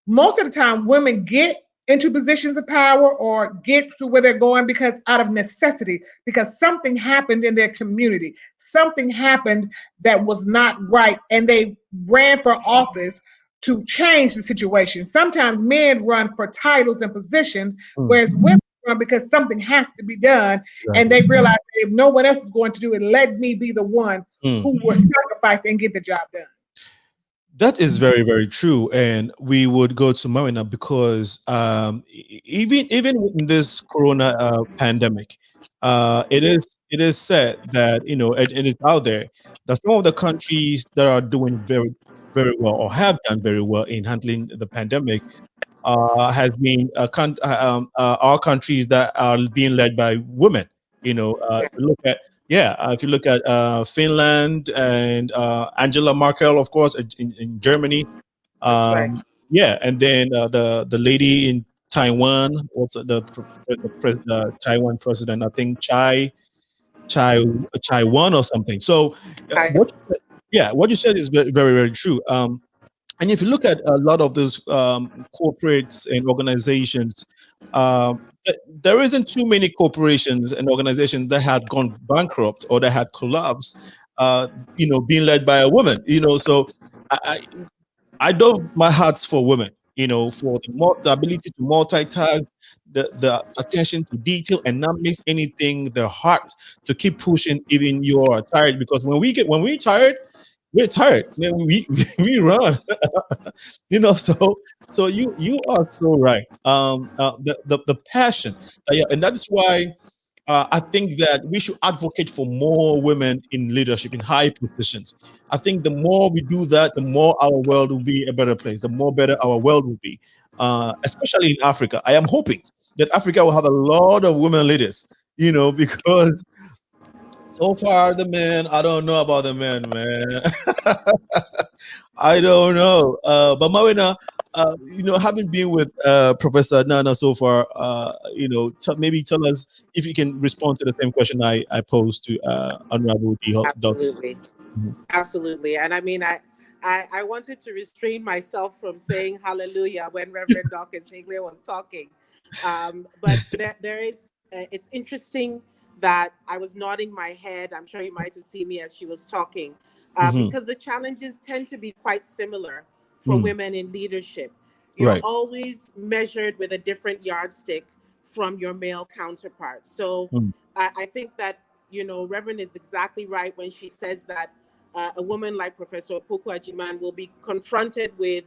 D: Most of the time, women get into positions of power or get to where they're going because out of necessity, because something happened in their community, something happened that was not right, and they ran for office to change the situation. Sometimes men run for titles and positions, whereas women run because something has to be done, and they realize that if no one else is going to do it, let me be the one who will sacrifice and get the job done.
A: That is very, very true. And we would go to Mawuena because even in this corona pandemic, it is said that it is out there that some of the countries that are doing very, very well or have done very well in handling the pandemic has been our countries that are being led by women. If you look at Finland and Angela Merkel, of course, in Germany, and then the lady in Taiwan, also the Taiwan president, I think Chai-wan or something. So, what you said is very, very, very true. And if you look at a lot of those corporates and organizations, there isn't too many corporations and organizations that had gone bankrupt or that had collapsed, being led by a woman. So I dove my hearts for women. you know, for the ability to multitask, the attention to detail, and not miss anything, the heart to keep pushing even you are tired. Because when we're tired, we're tired. Then we run. You know, so you are so right. The passion, yeah, and that's why I think that we should advocate for more women in leadership, in high positions. I think the more we do that, the more our world will be a better place, the more better our world will be, especially in Africa. I am hoping that Africa will have a lot of women leaders, you know, because so far the men, I don't know about the men, man. I don't know. But Mawuena, you know, having been with Professor Naana so far, you know, maybe tell us if you can respond to the same question I posed to Honorable Dawkins.
C: Absolutely. Absolutely. And I mean, I wanted to restrain myself from saying hallelujah when Reverend Dawkins Haigler was talking. But there is, it's interesting that I was nodding my head. I'm sure you might have seen me as she was talking, because the challenges tend to be quite similar for women in leadership. You're
A: Right.
C: always measured with a different yardstick from your male counterpart. So I think that, you know, Reverend is exactly right when she says that a woman like Professor Opoku Agyemang will be confronted with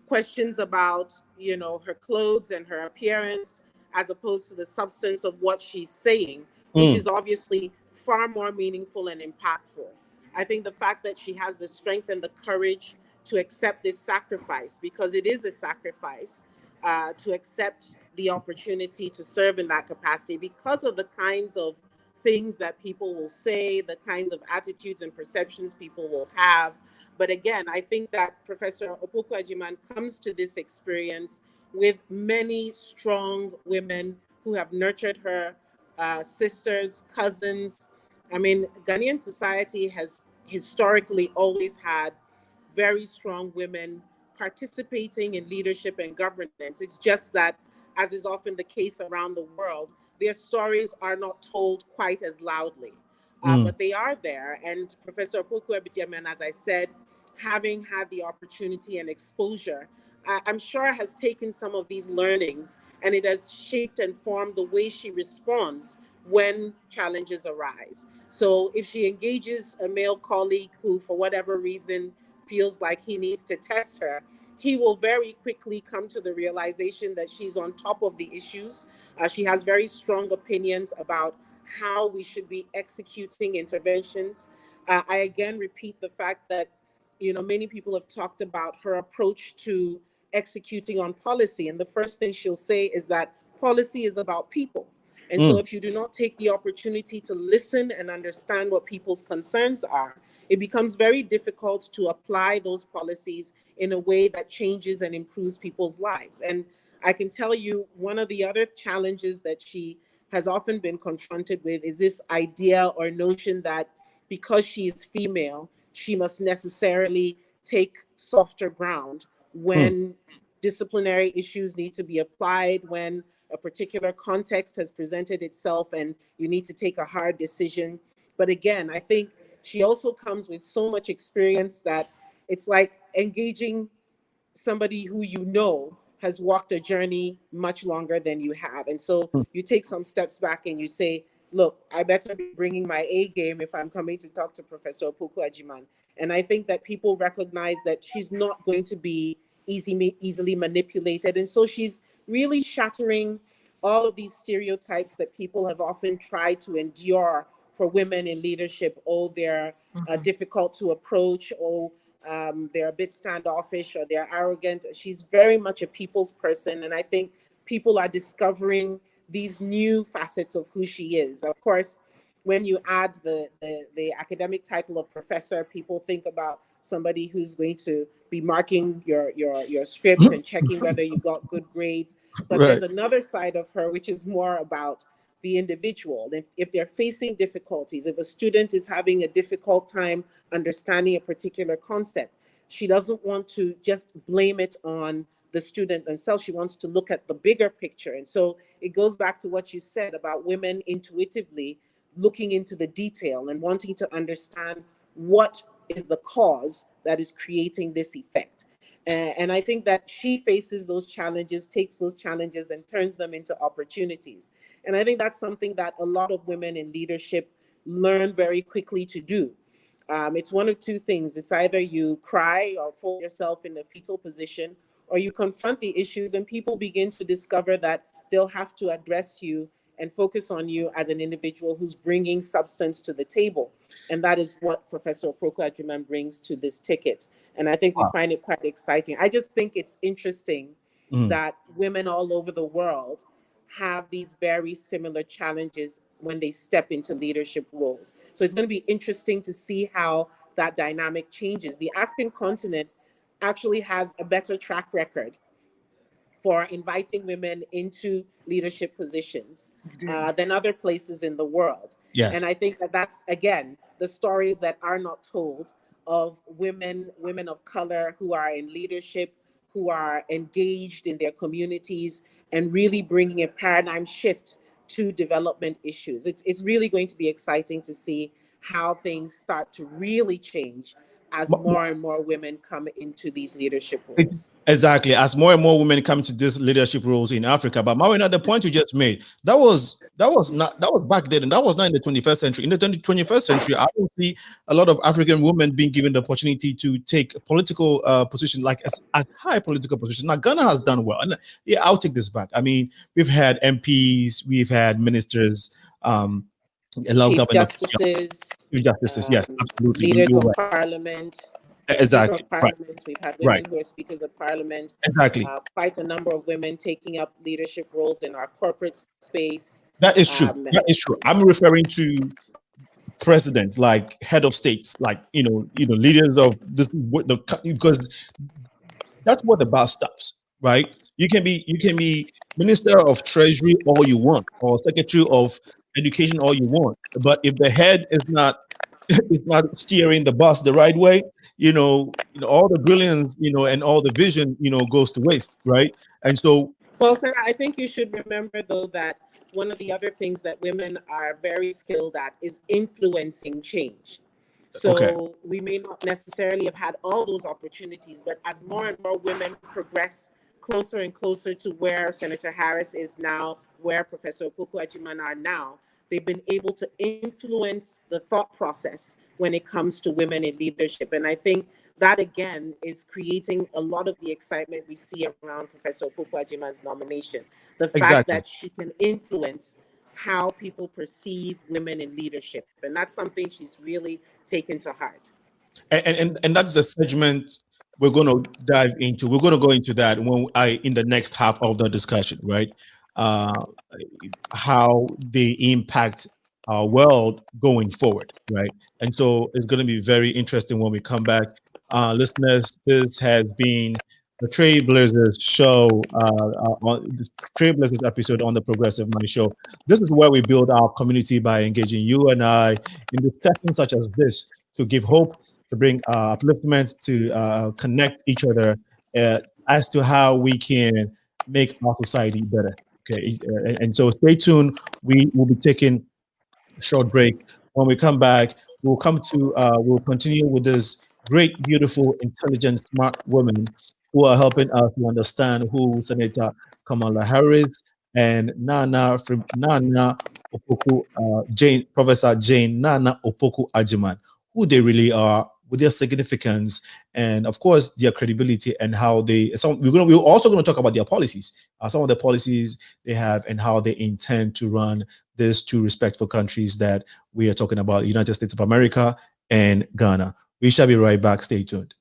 C: questions about, you know, her clothes and her appearance, as opposed to the substance of what she's saying, which is obviously far more meaningful and impactful. I think the fact that she has the strength and the courage to accept this sacrifice, because it is a sacrifice, to accept the opportunity to serve in that capacity because of the kinds of things that people will say, the kinds of attitudes and perceptions people will have. But again, I think that Professor Opoku Agyemang comes to this experience with many strong women who have nurtured her, sisters, cousins. I mean, Ghanaian society has historically always had very strong women participating in leadership and governance. It's just that, as is often the case around the world, their stories are not told quite as loudly, but they are there. And Professor Opoku Agyemang, as I said, having had the opportunity and exposure, I'm sure has taken some of these learnings and it has shaped and formed the way she responds when challenges arise. So if she engages a male colleague who, for whatever reason, feels like he needs to test her, he will very quickly come to the realization that she's on top of the issues. She has very strong opinions about how we should be executing interventions. I again repeat the fact that, you know, many people have talked about her approach to executing on policy. And the first thing she'll say is that policy is about people. And so if you do not take the opportunity to listen and understand what people's concerns are, it becomes very difficult to apply those policies in a way that changes and improves people's lives. And I can tell you one of the other challenges that she has often been confronted with is this idea or notion that because she is female, she must necessarily take softer ground when disciplinary issues need to be applied, when a particular context has presented itself and you need to take a hard decision. But again, I think she also comes with so much experience that it's like engaging somebody who you know has walked a journey much longer than you have. And so you take some steps back and you say, look, I better be bringing my A game if I'm coming to talk to Professor Opoku Agyemang. And I think that people recognize that she's not going to be easily manipulated. And so she's really shattering all of these stereotypes that people have often tried to endure for women in leadership. Oh, they're difficult to approach, or they're a bit standoffish, or they're arrogant. She's very much a people's person. And I think people are discovering these new facets of who she is. Of course, when you add the academic title of professor, people think about somebody who's going to be marking your script and checking whether you got good grades. But there's another side of her, which is more about the individual. If they're facing difficulties, if a student is having a difficult time understanding a particular concept, she doesn't want to just blame it on the student themselves. She wants to look at the bigger picture. And so it goes back to what you said about women intuitively looking into the detail and wanting to understand what is the cause that is creating this effect. And I think that she faces those challenges, takes those challenges, and turns them into opportunities. And I think that's something that a lot of women in leadership learn very quickly to do. It's one of two things. It's either you cry or fold yourself in a fetal position, or you confront the issues, and people begin to discover that they'll have to address you and focus on you as an individual who's bringing substance to the table. And that is what Professor Opoku Agyemang brings to this ticket. And I think we find it quite exciting. I just think it's interesting that women all over the world have these very similar challenges when they step into leadership roles. So it's going to be interesting to see how that dynamic changes. The African continent actually has a better track record for inviting women into leadership positions than other places in the world.
A: Yes.
C: And I think that that's, again, the stories that are not told of women of color who are in leadership, who are engaged in their communities and really bringing a paradigm shift to development issues. It's really going to be exciting to see how things start to really change as more and more women come into these leadership roles.
A: Exactly, as more and more women come to these leadership roles in Africa. But Mawuena, the point you just made, that was back then, and that was not in the 21st century. In the 21st century, I don't see a lot of African women being given the opportunity to take political positions, like as high political positions. Now, Ghana has done well, and yeah, I'll take this back. I mean, we've had MPs, we've had ministers,
C: Chief justices,
A: yes, absolutely.
C: Leaders of parliament.
A: Exactly.
C: Of parliament. We've had women who are speakers of parliament.
A: Exactly.
C: Quite a number of women taking up leadership roles in our corporate space.
A: That is true. That is true. I'm referring to presidents, like head of states, like leaders of this, because that's what the bar stops, right? You can be minister of treasury all you want, or secretary of education all you want, but if the head is not steering the bus the right way, all the brilliance, and all the vision, goes to waste, right? And so,
C: well, sir, I think you should remember though that one of the other things that women are very skilled at is influencing change. So we may not necessarily have had all those opportunities, but as more and more women progress closer and closer to where Senator Harris is now, where Professor Opoku Agyemang are now, they've been able to influence the thought process when it comes to women in leadership. And I think that, again, is creating a lot of the excitement we see around Professor Opoku Agyemang's nomination. The fact that she can influence how people perceive women in leadership. And that's something she's really taken to heart.
A: And that's the segment we're going to dive into. We're going to go into that in the next half of the discussion, right? How they impact our world going forward, right? And so it's going to be very interesting when we come back. Listeners, this has been the Trailblazers show, on the Trailblazers episode on the Progressive Money Show. This is where we build our community by engaging you and I in discussions such as this to give hope, to bring upliftment, to connect each other as to how we can make our society better. Okay, and so stay tuned. We will be taking a short break. When we come back, we'll continue with this great, beautiful, intelligent, smart women who are helping us to understand who Senator Kamala Harris and Naana Opoku, Professor Jane Naana Opoku Agyemang, who they really are, with their significance, and of course their credibility, and how we're also going to talk about their policies, some of the policies they have, and how they intend to run these two respectful countries that we are talking about, the United States of America and Ghana. We shall be right back. Stay tuned.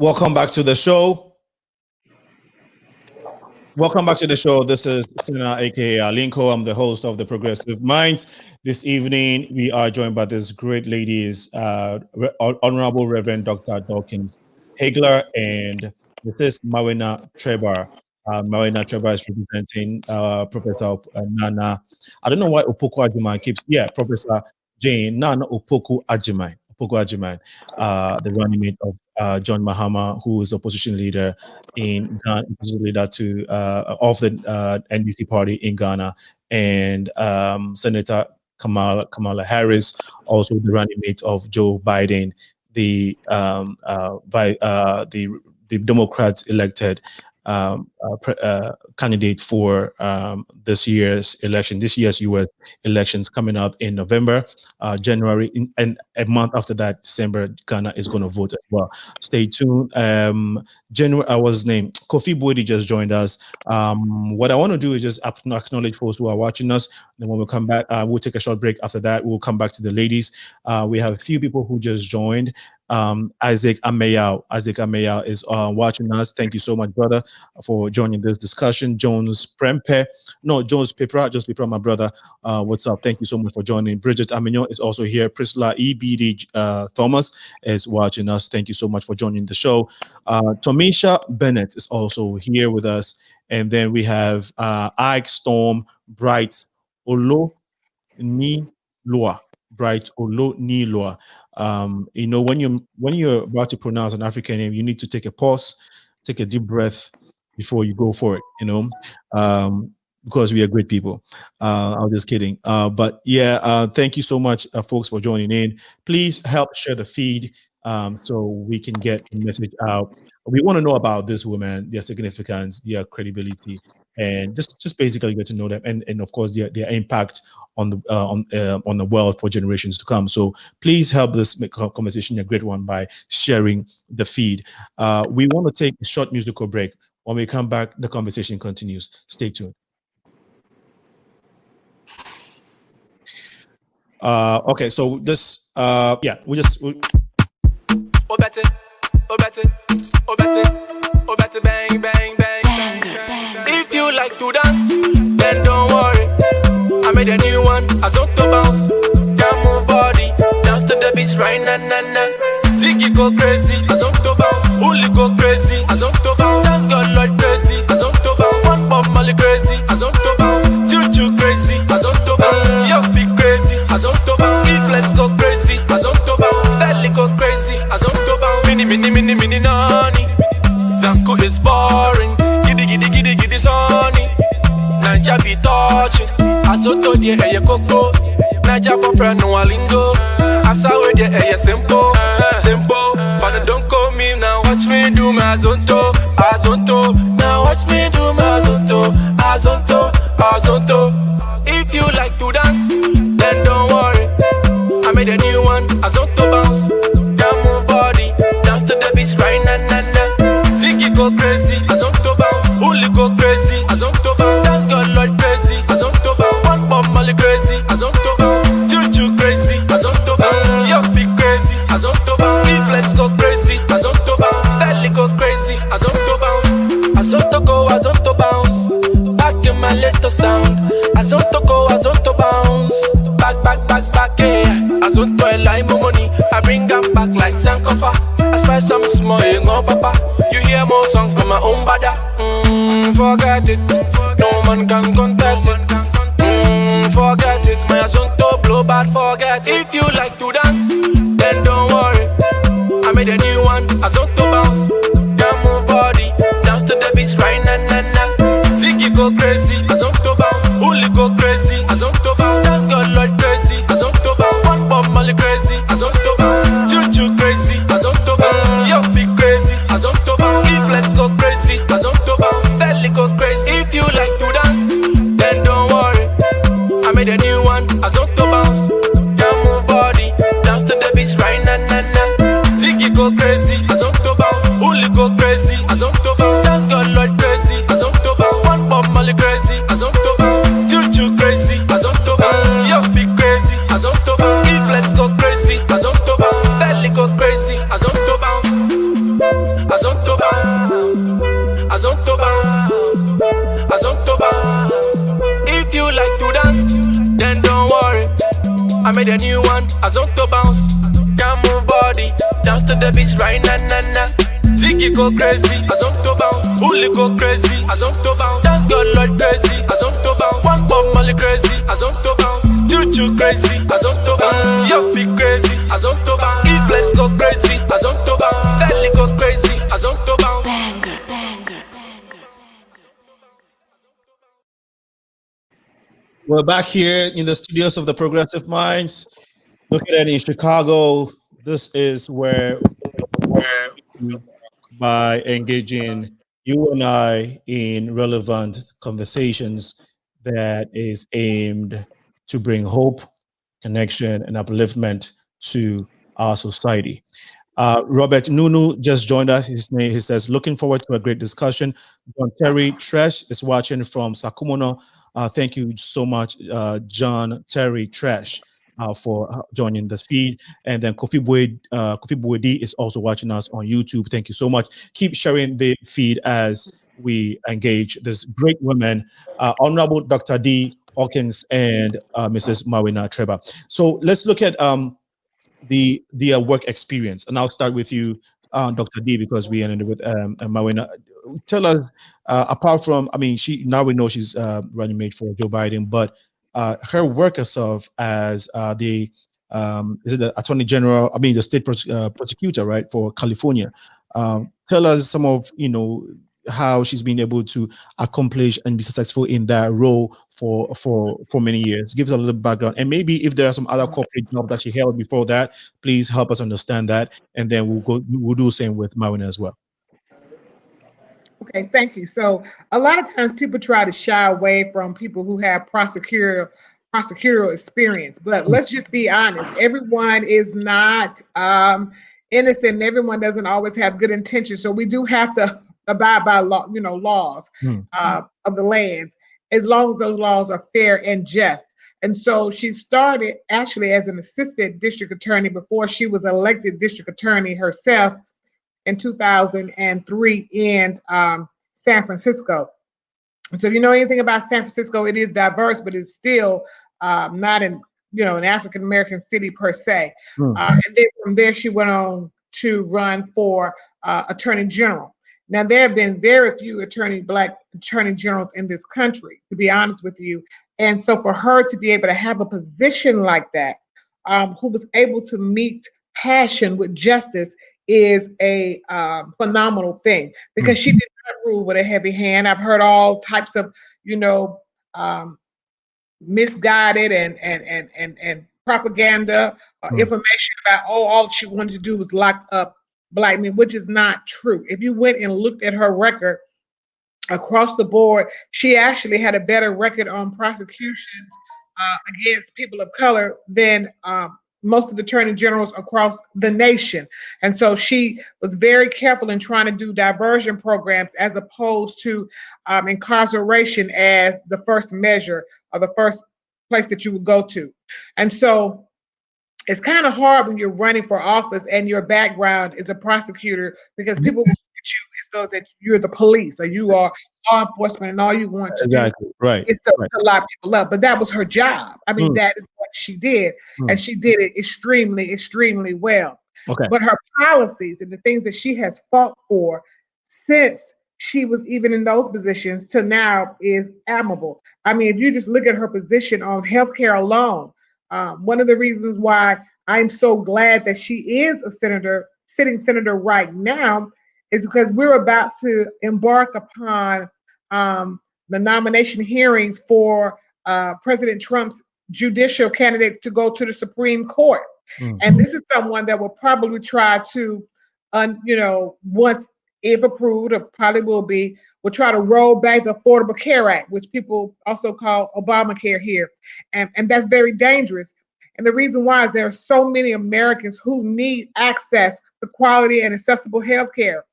A: Welcome back to the show. Welcome back to the show. This is SENAALINCO, aka Linko. I'm the host of the Progressive Minds. This evening, we are joined by this great ladies, Honorable Reverend Dr. Dawkins Haigler, and this is Mawuena Trebarh. Mawuena Trebarh is representing Professor Naana. I don't know why Opoku Agyemang keeps, Professor Jane Naana Opoku Agyemang. The running mate of John Mahama, who is opposition leader in Ghana, opposition leader to of the NDC party in Ghana, and Senator Kamala Harris, also the running mate of Joe Biden, the Democrats elected candidate for this year's U.S. elections coming up in November, January, and a month after that, December, Ghana is going to vote as well. Stay tuned. January, what's his name? Kofi Boydie just joined us. What I want to do is just acknowledge folks who are watching us. Then when we come back, we'll take a short break. After that, we'll come back to the ladies. We have a few people who just joined. Isaac Amayao is watching us. Thank you so much, brother, for joining this discussion. Jones Pepra, my brother. What's up? Thank you so much for joining. Bridget Amignon is also here. Priscilla EBD Thomas is watching us. Thank you so much for joining the show. Tomisha Bennett is also here with us. And then we have Ike Storm Bright Olo Ni Loa. Bright Olo Ni Loa. When you're about to pronounce an African name, you need to take a pause, take a deep breath before you go for it, because we are great people. I was just kidding. But thank you so much, folks, for joining in. Please help share the feed so we can get the message out. We want to know about this women, their significance, their credibility, and just basically get to know them, and of course their impact on the world for generations to come. So please help this make conversation a great one by sharing the feed. We want to take a short musical break. When we come back, the conversation continues. Stay tuned. Okay, so this
E: bang, bang, bang. If you like to dance, then don't worry. I made a new one, Adzo to bounce. Can't move body, dance to the beats right na na na. Ziggy go crazy, Adzo to bounce. Uli go crazy, Adzo to bounce. Dance God Lord crazy, Adzo to bounce. One Bob Marley crazy, Adzo to bounce. Choo crazy, Adzo to bounce. Your feet crazy, Adzo to bounce. Reflex go crazy, Adzo to bounce. Belly go crazy, Adzo to bounce. Mini nani. Zanku is boring. Giddy sonny. Nanja be touching. Azoto die eye koko. Naja for friend no alingo. Asawe die eye simple. Fana don't call me now. Watch me do my azonto. Now watch me do my azonto. If you like to dance, then don't worry. I made a new one. Azonto bounce. Can't move body. Dance to the beats right na na na. Ziggy go crazy, Adzo bounce. Uli go crazy, Adzo bounce. Dance God Lord crazy, Adzo bounce. One Bob Marley crazy, Adzo bounce. Choo crazy, Adzo bounce. Your feet crazy, Adzo bounce. Reflex go crazy, Adzo bounce. Belly go crazy, Adzo bounce. Adzo bounce. Back in my little sound. Adzo bounce. Back, yeah. Adzo like money. I bring them back like Sankofa. I spice some small, papa. You hear more songs by my own bada. Forget it, no man can contest it. Forget it, my azonto blow bad, forget it. If you like to dance, then don't worry. I made a new one, azonto bounce. Can't move body, dance to the beats right na na na. Ziggy go crazy, azonto bounce. Uli go crazy, azonto bounce. Dance God Lord crazy, azonto bounce. One Bob Marley crazy, azonto bounce. Choo crazy, azonto bounce. Your feet crazy, azonto bounce. Reflex go crazy, azonto bounce. Belly go crazy. If you like to dance, then don't worry. I made a new one, azonto bounce. Can't move body, dance to the beats right na na na. Ziggy go crazy, azonto bounce. Uli go crazy, azonto bounce. Dance God Lord crazy, azonto bounce. One Bob Marley crazy, azonto bounce. Choo crazy, azonto bounce. Your feet crazy, azonto bounce. Reflex go crazy, azonto bounce. Belly go crazy, azonto bounce. I made a new one, Azonto bounce. Can't move body, dance to the beats right na na na. Ziggy go crazy, Azonto bounce. Uli go crazy, Azonto bounce. Dance God Lord crazy, Azonto bounce. One Bob Molly crazy, Azonto bounce. Choo crazy, Azonto bounce. Yo feet crazy, Azonto bounce. E-flex go crazy, Azonto bounce. Felly go crazy, Azonto bounce.
F: Banger, banger, banger.
A: We're back here in the studios of the Progressive Minds. Look at it in Chicago. This is where by engaging you and I in relevant conversations that is aimed to bring hope, connection, and upliftment to our society. Robert Nunu just joined us. He says, looking forward to a great discussion. John Terry Trash is watching from Sakumono. Thank you so much, John Terry Trash, for joining this feed. And then Kofi Buedi is also watching us on YouTube. Thank you so much. Keep sharing the feed as we engage this great women, Honorable Dr. D. Dawkins and Mrs. Mawuena Trebarh. So let's look at the work experience, and I'll start with you, Dr. D, because we ended with Mawuena. Tell us, apart from, I mean, now we know she's running mate for Joe Biden, but her work herself as the is it the Attorney General? I mean, the state prosecutor, right, for California. Tell us some of how she's been able to accomplish and be successful in that role for many years. Give us a little background, and maybe if there are some other corporate jobs that she held before that, please help us understand that, and then we'll do the same with Mawuena as well.
D: Okay, thank you. So a lot of times people try to shy away from people who have prosecutorial experience, but let's just be honest. Everyone is not innocent, and everyone doesn't always have good intentions. So we do have to abide by law, laws of the land, as long as those laws are fair and just. And so she started actually as an assistant district attorney before she was elected district attorney herself in 2003 in San Francisco. And so if you know anything about San Francisco, it is diverse, but it's still not an African American city per se. And then from there, she went on to run for Attorney General. Now, there have been very few Black attorney generals in this country, to be honest with you. And so for her to be able to have a position like that, who was able to meet passion with justice, is a phenomenal thing, because she did not rule with a heavy hand. I've heard all types of, misguided and propaganda, information about, all she wanted to do was lock up Black men, which is not true. If you went and looked at her record across the board, she actually had a better record on prosecutions against people of color than most of the attorney generals across the nation. And so she was very careful in trying to do diversion programs as opposed to incarceration as the first measure or the first place that you would go to. And so it's kind of hard when you're running for office and your background is a prosecutor, because people look at you as though that you're the police or you are law enforcement, and all you want to do is to lock people up. But that was her job. I mean, that is what she did, and she did it extremely, extremely well.
A: Okay.
D: But her policies and the things that she has fought for since she was even in those positions to now is admirable. I mean, if you just look at her position on healthcare alone, one of the reasons why I'm so glad that she is a sitting senator right now, is because we're about to embark upon the nomination hearings for President Trump's judicial candidate to go to the Supreme Court. And this is someone that will probably try to, once, if approved, or probably will try to roll back the Affordable Care Act, which people also call Obamacare here. And that's very dangerous. And the reason why is there are so many Americans who need access to quality and accessible health care.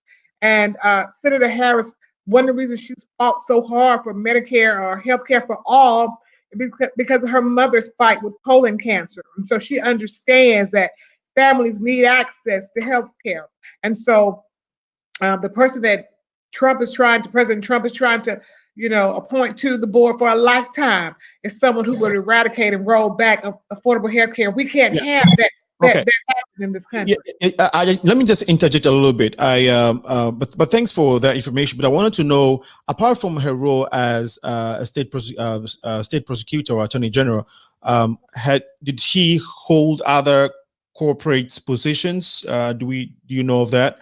D: And Senator Harris, one of the reasons she fought so hard for Medicare or health care for all, because of her mother's fight with colon cancer. And so she understands that families need access to health care. And so the person that President Trump is trying to appoint to the board for a lifetime is someone who would eradicate and roll back affordable health care. We can't have that happen in this country.
A: Let me just interject a little bit. But thanks for that information. But I wanted to know, apart from her role as a state prosecutor or attorney general, did she hold other corporate positions? Do you know of that?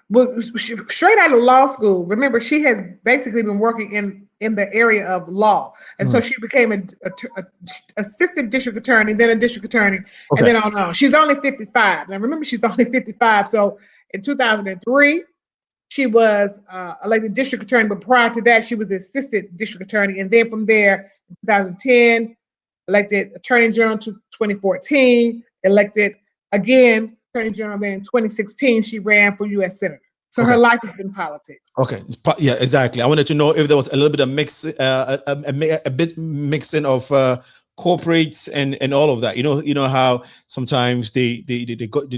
D: Well, straight out of law school. Remember, she has basically been working in the area of law, and so she became an assistant district attorney, then a district attorney, and then on. She's only 55. Now, remember, she's only 55. So in 2003, she was elected district attorney, but prior to that, she was the assistant district attorney, and then from there, in 2010, elected attorney general to 2014, elected again attorney general. Then in 2016, she ran for U.S. Senator. So her life has been politics. Okay,
A: yeah, exactly. I wanted to know if there was a little bit of mix, a bit mixing of corporates and all of that. You know how sometimes they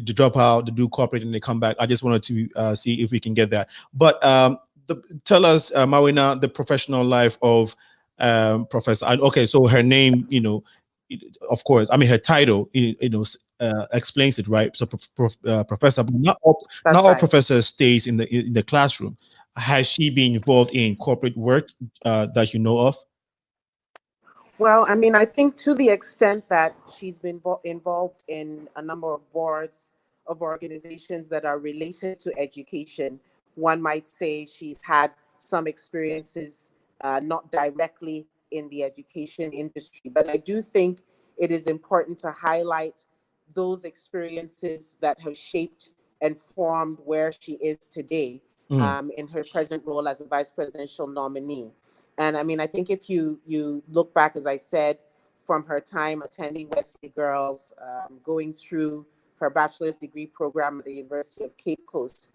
A: drop out, they do corporate, and they come back. I just wanted to see if we can get that. But tell us, Mawuena, the professional life of Professor. Okay, so her name, of course, I mean her title, explains it, right? So professor, but not all professors stays in the classroom. Has she been involved in corporate work that you know of?
C: Well, I mean, I think to the extent that she's been involved in a number of boards of organizations that are related to education, one might say she's had some experiences, not directly in the education industry, but I do think it is important to highlight those experiences that have shaped and formed where she is today in her present role as a vice presidential nominee. And I mean, I think if you look back, as I said, from her time attending Wesley Girls, going through her bachelor's degree program at the University of Cape Coast,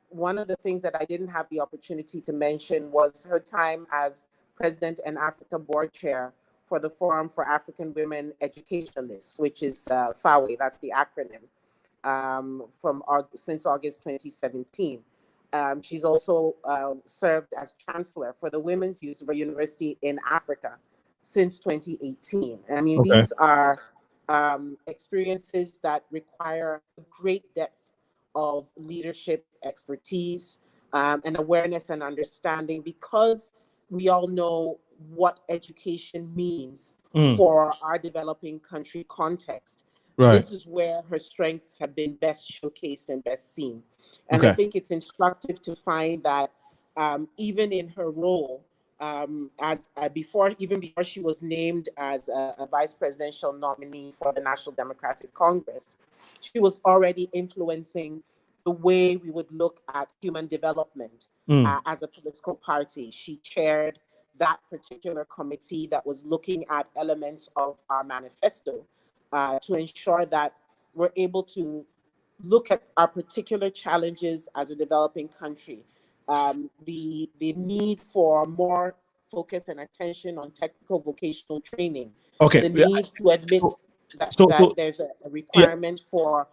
C: one of the things that I didn't have the opportunity to mention was her time as president and Africa board chair for the Forum for African Women Educationalists, which is FAWE, that's the acronym, since August 2017. She's also served as chancellor for the Women's Youth University in Africa since 2018. I mean, these are experiences that require great depth of leadership expertise and awareness and understanding, because we all know what education means for our developing country context. Right. This is where her strengths have been best showcased and best seen. And I think it's instructive to find that even in her role as before she was named as a vice presidential nominee for the National Democratic Congress, she was already influencing the way we would look at human development as a political party. She chaired that particular committee that was looking at elements of our manifesto to ensure that we're able to look at our particular challenges as a developing country, the need for more focus and attention on technical vocational training, the need to admit that there's a requirement for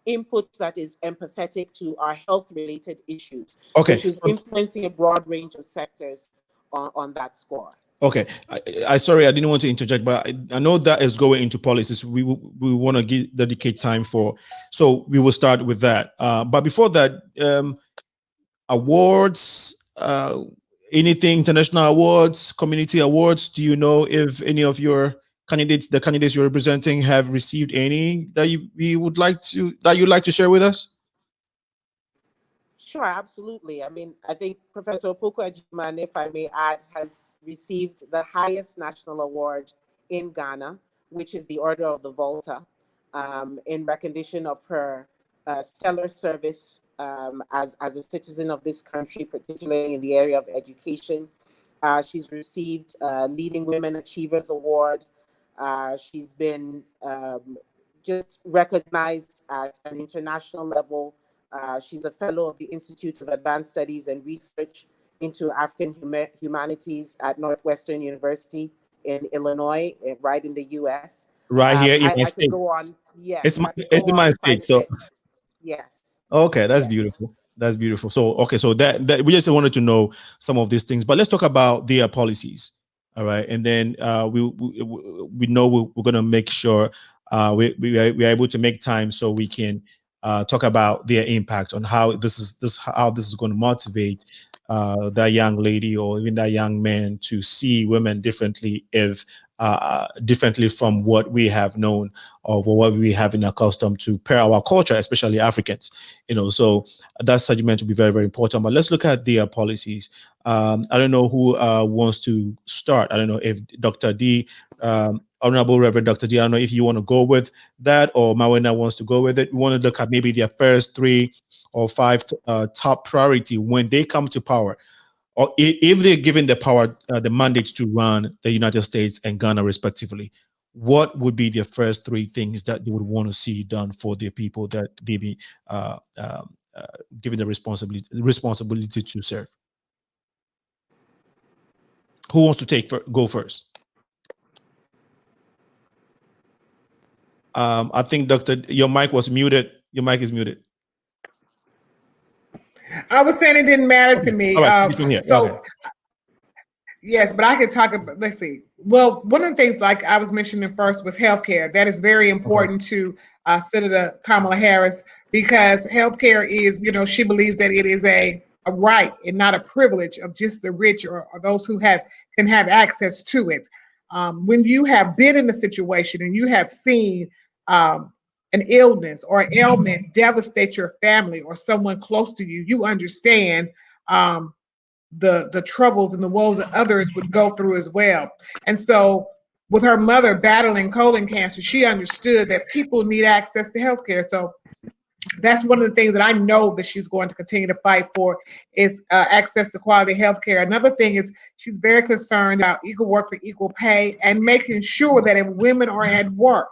C: input that is empathetic to our health-related issues. So she's influencing a broad range of sectors on that score.
A: Okay, I sorry, I didn't want to interject, but I know that is going into policies. We want to dedicate time for, so we will start with that. But before that, awards, anything, international awards, community awards. Do you know if any of your candidates, the candidates you're representing, have received any that you'd like to share with us?
C: Sure, absolutely. I mean, I think Professor Opoku Agyemang, if I may add, has received the highest national award in Ghana, which is the Order of the Volta, in recognition of her stellar service as a citizen of this country, particularly in the area of education. She's received Leading Women Achievers Award. She's been just recognized at an international level. She's a fellow of the Institute of Advanced Studies and Research into African Humanities at Northwestern University in Illinois, right in the U.S.
A: Right here in my state.
C: Could go on. Yes,
A: it's in my state. So
C: yes.
A: Okay, that's beautiful. That's beautiful. So, okay, so that we just wanted to know some of these things, but let's talk about their policies. All right, and then we know we're going to make sure we are able to make time so we can talk about their impact on how this is going to motivate that young lady or even that young man to see women differently, if differently from what we have known or what we have been accustomed to per our culture, especially Africans. So that segment will be very, very important. But let's look at their policies. I don't know who wants to start. I don't know if Dr. D, Honorable Reverend Dr. D, I don't know if you want to go with that, or Mawuena wants to go with it. We want to look at maybe their first 3 or 5 top priority when they come to power, or if they're given the power, the mandate to run the United States and Ghana respectively. What would be their first 3 things that they would want to see done for their people that they be given the responsibility to serve? Who wants to go first? I think your mic was muted. Your mic is muted.
D: I was saying it didn't matter to me.
A: All right,
D: So yes, but I could talk about, let's see. Well, one of the things, like I was mentioning first, was healthcare. That is very important to Senator Kamala Harris, because healthcare is, she believes that it is a right and not a privilege of just the rich or those who can have access to it. When you have been in a situation and you have seen an illness or an ailment devastate your family or someone close to you, you understand the troubles and the woes that others would go through as well. And so with her mother battling colon cancer, she understood that people need access to healthcare. So that's one of the things that I know that she's going to continue to fight for, is access to quality healthcare. Another thing is she's very concerned about equal work for equal pay, and making sure that if women are at work,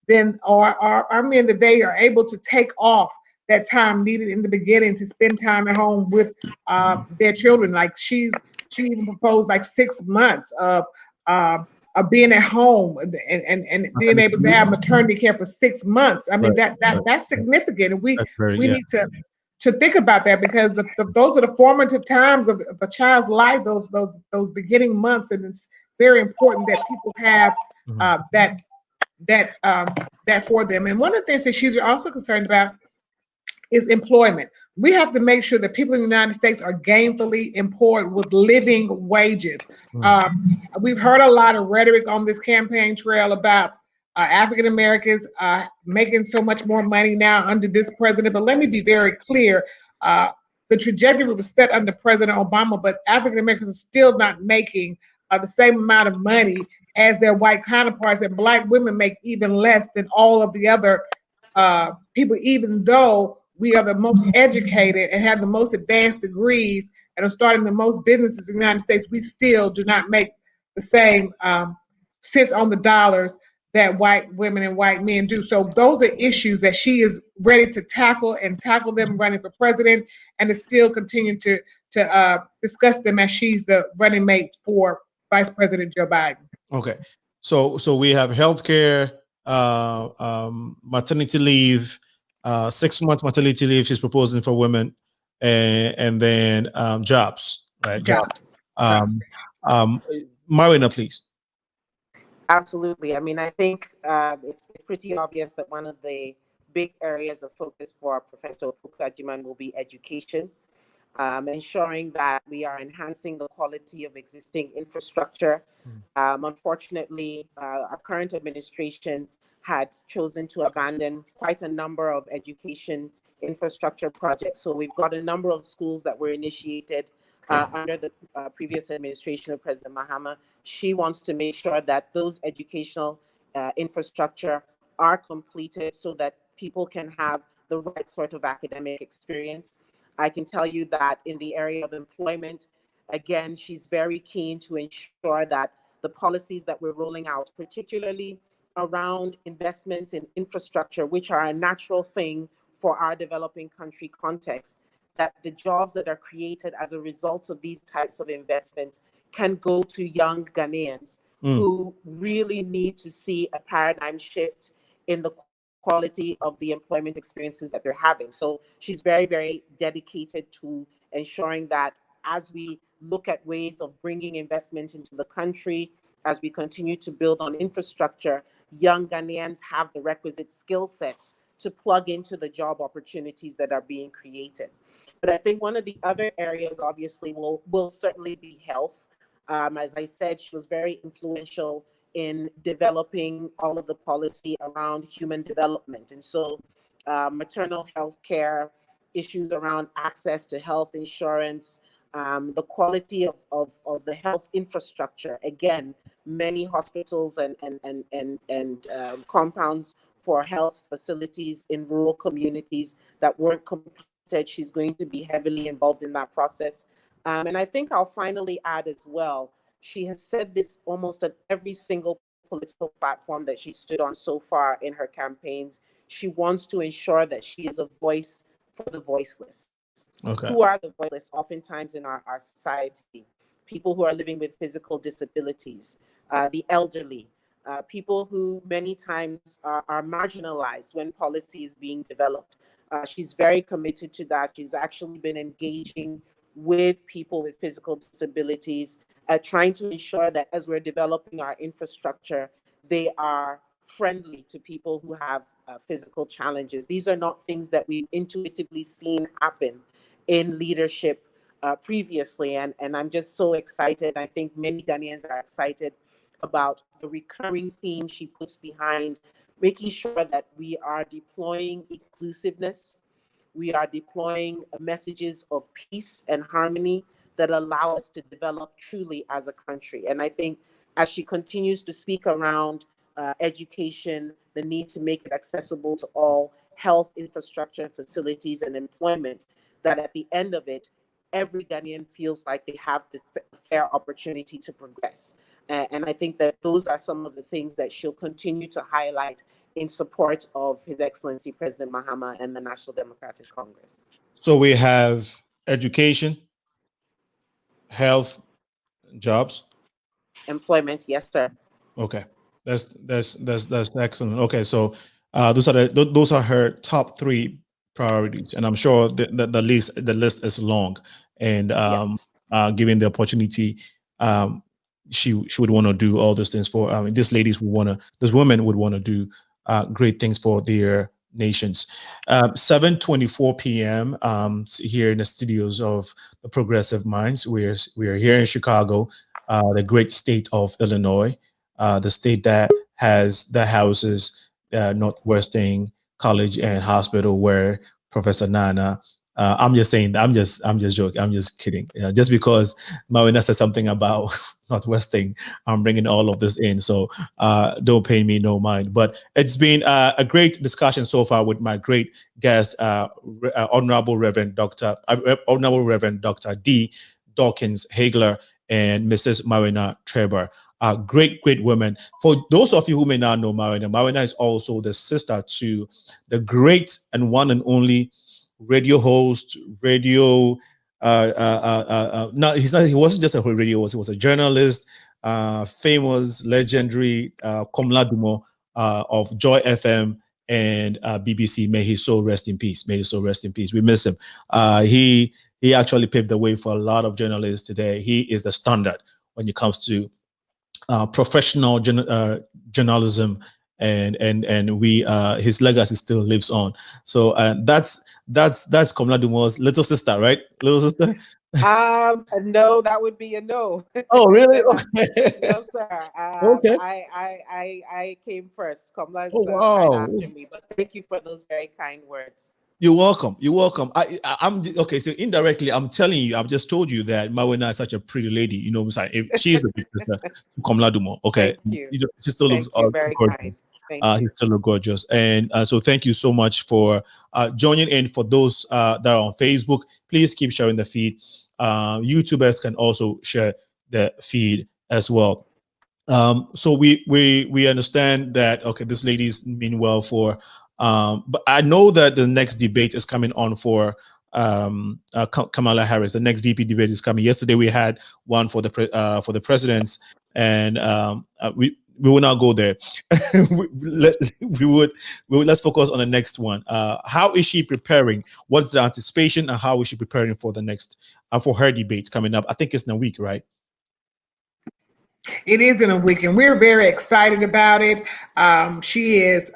D: then our men, that they are able to take off that time needed in the beginning to spend time at home with their children. Like she even proposed like 6 months of being at home and being able to have maternity care for 6 months. I mean, that's significant. And we need to think about that, because those are the formative times of a child's life, those beginning months. And it's very important that people have that for them. And one of the things that she's also concerned about is employment. We have to make sure that people in the United States are gainfully employed with living wages. We've heard a lot of rhetoric on this campaign trail about African Americans making so much more money now under this president. But let me be very clear. The trajectory was set under President Obama, but African Americans are still not making the same amount of money as their white counterparts, and Black women make even less than all of the other people, even though we are the most educated and have the most advanced degrees and are starting the most businesses in the United States. We still do not make the same cents on the dollars that white women and white men do. So those are issues that she is ready to tackle them running for president, and to still continue to discuss them as she's the running mate for Vice President Joe Biden.
A: Okay, so we have healthcare, maternity leave, 6 months maternity leave she's proposing for women, and then jobs, right?
C: Jobs.
A: Mawuena, please.
C: Absolutely. I mean, I think it's pretty obvious that one of the big areas of focus for Professor Opoku Agyemang will be education, ensuring that we are enhancing the quality of existing infrastructure. Unfortunately, our current administration had chosen to abandon quite a number of education infrastructure projects. So we've got a number of schools that were initiated under the previous administration of President Mahama. She wants to make sure that those educational infrastructure are completed so that people can have the right sort of academic experience. I can tell you that in the area of employment, again, she's very keen to ensure that the policies that we're rolling out, particularly around investments in infrastructure, which are a natural thing for our developing country context, that the jobs that are created as a result of these types of investments can go to young Ghanaians who really need to see a paradigm shift in the quality of the employment experiences that they're having. So she's very, very dedicated to ensuring that as we look at ways of bringing investment into the country, as we continue to build on infrastructure, young Ghanaians have the requisite skill sets to plug into the job opportunities that are being created. But I think one of the other areas, obviously, will certainly be health. As I said, she was very influential in developing all of the policy around human development. And so maternal health care, issues around access to health insurance, the quality of the health infrastructure. Again, many hospitals and compounds for health facilities in rural communities that weren't completed. She's going to be heavily involved in that process. And I think I'll finally add as well, she has said this almost at every single political platform that she stood on so far in her campaigns. She wants to ensure that she is a voice for the voiceless.
A: Okay.
C: Who are the voiceless oftentimes in our society? People who are living with physical disabilities, the elderly, people who many times are marginalized when policy is being developed. She's very committed to that. She's actually been engaging with people with physical disabilities, trying to ensure that as we're developing our infrastructure, they are friendly to people who have physical challenges. These are not things that we've intuitively seen happen in leadership previously. And I'm just so excited. I think many Ghanaians are excited about the recurring theme she puts behind making sure that we are deploying inclusiveness. We are deploying messages of peace and harmony that allow us to develop truly as a country. And I think as she continues to speak around education, the need to make it accessible to all, health infrastructure, facilities, and employment, that at the end of it, every Ghanaian feels like they have the fair opportunity to progress. And I think that those are some of the things that she'll continue to highlight in support of His Excellency President Mahama and the National Democratic Congress.
A: So we have education, health, jobs,
C: employment. Yes, sir.
A: Okay, that's excellent. Okay, so those are her top three priorities, and I'm sure the list is long. And
C: Yes.
A: given the opportunity, she would want to do all those things for. This women would want to do great things for their nations. 7:24 p.m. Here in the studios of the Progressive Minds. We are here in Chicago, the great state of Illinois, the state that houses Northwestern College and Hospital, where Professor Naana. I'm just saying. I'm just joking. I'm just kidding. Just because Mawuena said something about Northwestern, I'm bringing all of this in. So don't pay me no mind. But it's been a great discussion so far with my great guest, Honorable Reverend Dr. D. Dawkins Haigler and Mrs. Mawuena Trebarh. Great women. For those of you who may not know Mawuena is also the sister to the great and one and only radio host, he wasn't just a radio host, he was a journalist, famous, legendary Kamala Harris of Joy FM and BBC. May his soul rest in peace. May his soul rest in peace. We miss him. He actually paved the way for a lot of journalists today. He is the standard when it comes to professional journalism, and we his legacy still lives on. So that's Kamala Harris' little sister, right? Little sister.
C: No, that would be a no.
A: Oh, really? Okay.
C: No, sir.
A: Okay.
C: I came first. Kamala's
A: Oh,
C: right
A: wow.
C: after me. But thank you for those very kind words.
A: You're welcome. You're welcome. I'm okay. So indirectly, I'm telling you, I've just told you that Mawuena is such a pretty lady. You know, if she's the big sister to Kamala Harris. Okay,
C: Thank you.
A: She still looks
C: very
A: gorgeous.
C: kind. Thank
A: He
C: you.
A: still looks gorgeous. And so thank you so much for joining in. For those that are on Facebook, please keep sharing the feed. YouTubers can also share the feed as well. So we understand that, okay, this lady's mean well for, but I know that the next debate is coming on for Kamala Harris. The next VP debate is coming. Yesterday we had one for the presidents, and we will not go there. Let's focus on the next one. How is she preparing? What's the anticipation, and how is she preparing for the next for her debate coming up? I think it's in a week, right?
D: It is in a week, and we're very excited about it. She is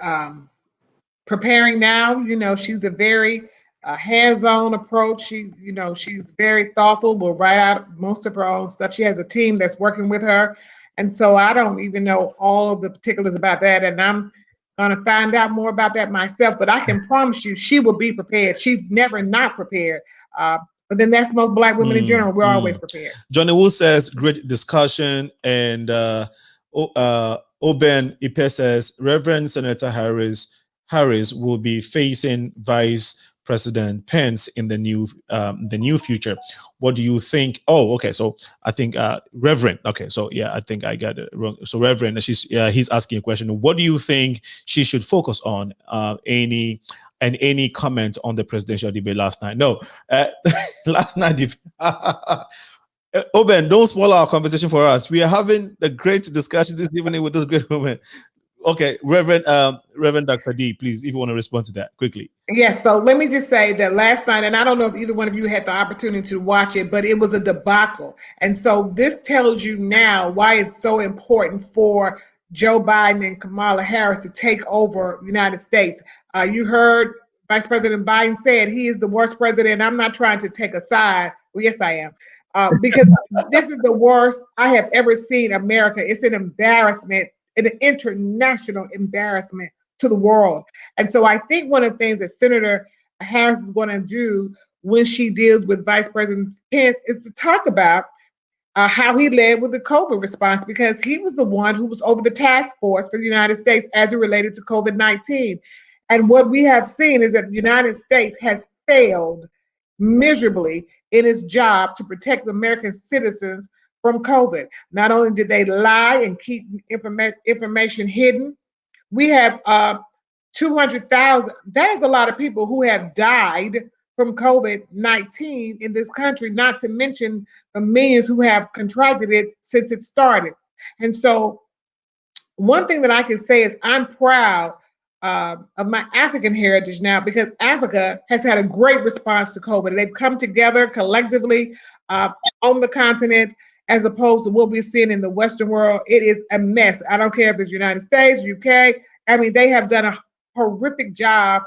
D: preparing now. You know, she's a very hands-on approach. She's very thoughtful. Will write out most of her own stuff. She has a team that's working with her, and so I don't even know all of the particulars about that. And I'm gonna find out more about that myself. But I can promise you, she will be prepared. She's never not prepared. But then that's most Black women in general. We're always prepared.
A: Johnny Wu says, great discussion. And Oben Ipe says, Reverend Senator Harris will be facing Vice President Pence in the new future. What do you think? Oh, okay. So I think Reverend. Okay, so yeah, I think I got it wrong. So Reverend, he's asking a question. What do you think she should focus on? Any comment on the presidential debate last night? No, last night. Oben, don't spoil our conversation for us. We are having a great discussion this evening with this great woman. Okay, Reverend Dr. D, please, if you want to respond to that quickly.
D: Yes, so let me just say that last night, and I don't know if either one of you had the opportunity to watch it, but it was a debacle. And so this tells you now why it's so important for Joe Biden and Kamala Harris to take over the United States. You heard Vice President Biden said he is the worst president. I'm not trying to take a side. Well, yes, I am. Because this is the worst I have ever seen America. It's an embarrassment, an international embarrassment to the world. And so I think one of the things that Senator Harris is going to do when she deals with Vice President Pence is to talk about how he led with the COVID response, because he was the one who was over the task force for the United States as it related to COVID-19. And what we have seen is that the United States has failed miserably in its job to protect American citizens from COVID. Not only did they lie and keep information hidden, we have 200,000. That is a lot of people who have died from COVID-19 in this country, not to mention the millions who have contracted it since it started. And so one thing that I can say is I'm proud of my African heritage now, because Africa has had a great response to COVID. They've come together collectively on the continent, as opposed to what we're seeing in the Western world. It is a mess. I don't care if it's United States, UK. I mean, they have done a horrific job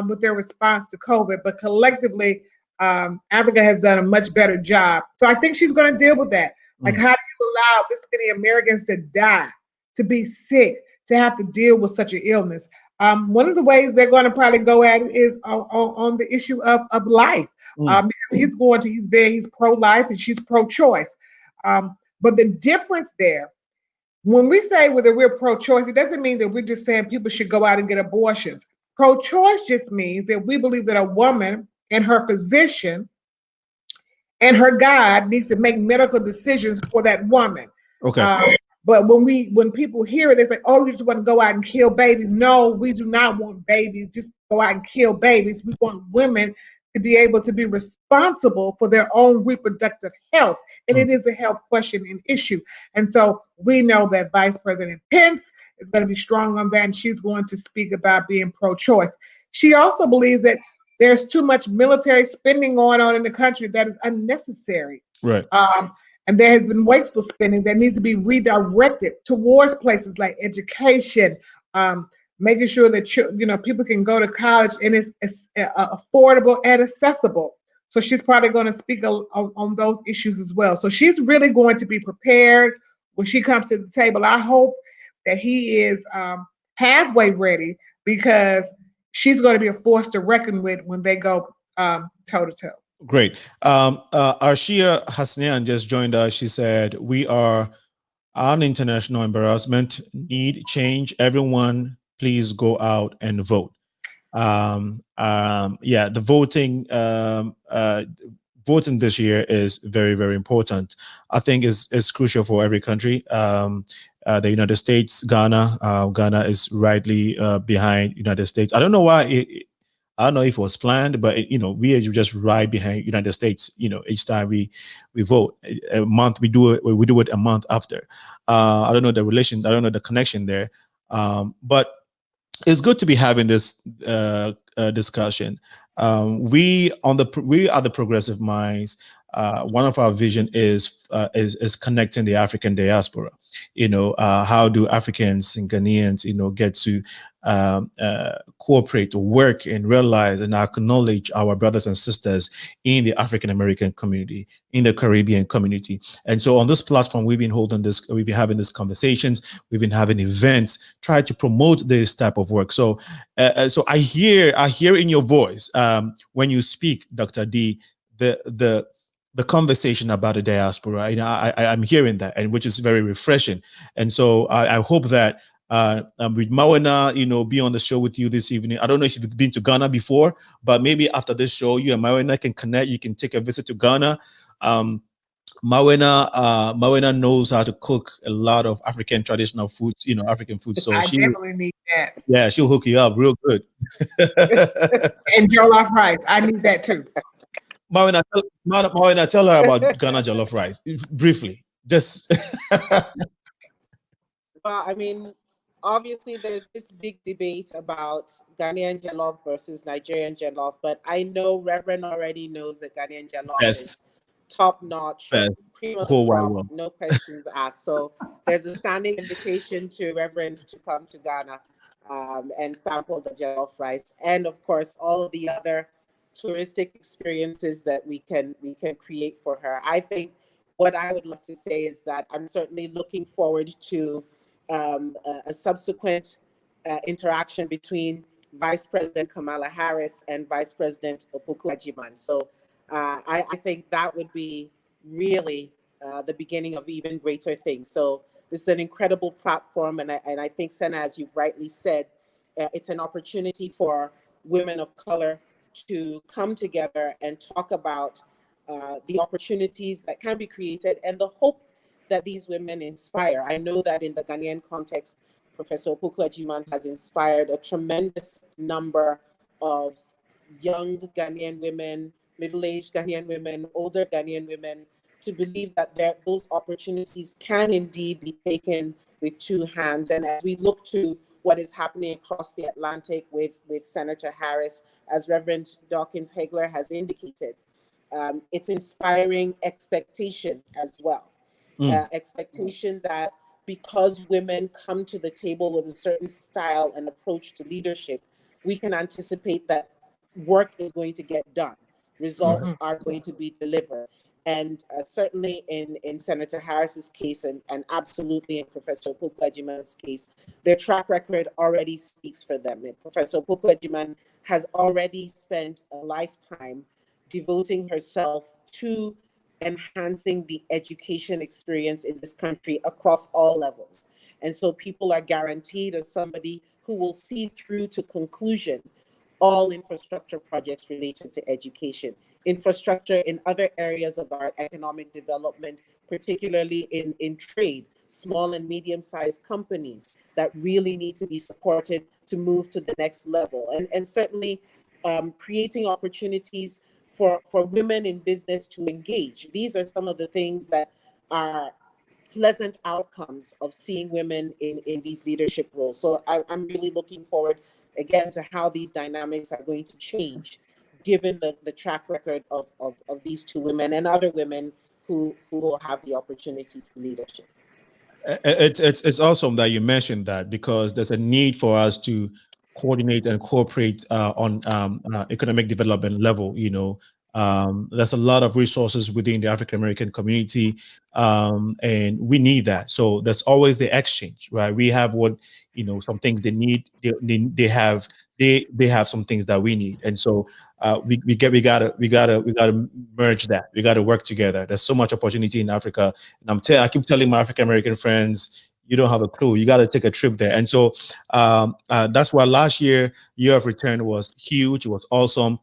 D: with their response to COVID, but collectively, Africa has done a much better job. So I think she's going to deal with that. Like, how do you allow this many Americans to die, to be sick, to have to deal with such an illness? One of the ways they're going to probably go at it is on the issue of life, because he's pro-life and she's pro-choice. But the difference there, when we say whether we're pro-choice, it doesn't mean that we're just saying people should go out and get abortions. Pro-choice just means that we believe that a woman and her physician and her God needs to make medical decisions for that woman.
A: Okay.
D: But when people hear it, they say, "Oh, you just want to go out and kill babies." No, we do not want babies just go out and kill babies. We want women to be able to be responsible for their own reproductive health. And it is a health question and issue. And so we know that Vice President Pence is going to be strong on that, and she's going to speak about being pro-choice. She also believes that there's too much military spending going on in the country that is unnecessary.
A: Right.
D: And there has been wasteful spending that needs to be redirected towards places like education, making sure that people can go to college and it's affordable and accessible. So she's probably going to speak on those issues as well. So she's really going to be prepared when she comes to the table. I hope that he is halfway ready, because she's going to be a force to reckon with when they go toe to toe.
A: Great. Arshia Hasnian just joined us. She said, "We are an international embarrassment, need change. Everyone, please go out and vote." The voting this year is very, very important. I think is crucial for every country. The United States, Ghana is rightly behind United States. I don't know why I don't know if it was planned, but we are just right behind United States. Each time we vote a month, we do it a month after. I don't know the relations, I don't know the connection there, but it's good to be having this discussion. We are the Progressive Minds. One of our vision is connecting the African diaspora. How do Africans and Ghanaians, get to cooperate, work, and realize and acknowledge our brothers and sisters in the African American community, in the Caribbean community. And so on this platform, we've been having these conversations, we've been having events, try to promote this type of work. So I hear in your voice when you speak, Dr. D, the conversation about the diaspora. I'm hearing that, and which is very refreshing. And so I hope that with Mawuena, be on the show with you this evening. I don't know if you've been to Ghana before, but maybe after this show, you and Mawuena can connect. You can take a visit to Ghana. Mawuena knows how to cook a lot of African traditional foods, African food. So
D: I definitely need that.
A: Yeah, she'll hook you up real good.
D: And jollof rice, I need that too.
A: Mawuena, tell her about Ghana jollof rice briefly. Just.
C: Well, I mean, obviously there's this big debate about Ghanaian jollof versus Nigerian jollof, but I know Reverend already knows that Ghanaian jollof is top notch, no questions asked. So there's a standing invitation to Reverend to come to Ghana and sample the jollof rice, and of course all of the other touristic experiences that we can create for her. I think what I would love to say is that I'm certainly looking forward to a subsequent interaction between Vice President Kamala Harris and Vice President Opoku Agyemang. So I think that would be really the beginning of even greater things. So this is an incredible platform, and I think, Sena, as you rightly said, it's an opportunity for women of color to come together and talk about the opportunities that can be created and the hope that these women inspire. I know that in the Ghanaian context, Professor Opoku Agyemang has inspired a tremendous number of young Ghanaian women, middle-aged Ghanaian women, older Ghanaian women, to believe that those opportunities can indeed be taken with two hands. And as we look to what is happening across the Atlantic with Senator Harris, as Reverend Dawkins Haigler has indicated, it's inspiring expectation as well. Expectation that because women come to the table with a certain style and approach to leadership, we can anticipate that work is going to get done. Results are going to be delivered. And certainly in Senator Harris's case, and absolutely in Professor Opoku Agyemang's case, their track record already speaks for them. And Professor Opoku Agyemang has already spent a lifetime devoting herself to enhancing the education experience in this country across all levels. And so people are guaranteed as somebody who will see through to conclusion all infrastructure projects related to education, infrastructure in other areas of our economic development, particularly in trade, small and medium-sized companies that really need to be supported to move to the next level. And certainly creating opportunities for women in business to engage. These are some of the things that are pleasant outcomes of seeing women in these leadership roles. So I'm really looking forward, again, to how these dynamics are going to change, given the track record of these two women and other women who will have the opportunity for leadership.
A: It's awesome that you mentioned that, because there's a need for us to coordinate and cooperate on economic development level. There's a lot of resources within the African American community, and we need that. So there's always the exchange, right? We have what some things they need. They have some things that we need, and so we gotta merge that. We gotta work together. There's so much opportunity in Africa, and I keep telling my African American friends, you don't have a clue. You got to take a trip there. And so that's why last year of return was huge. It was awesome.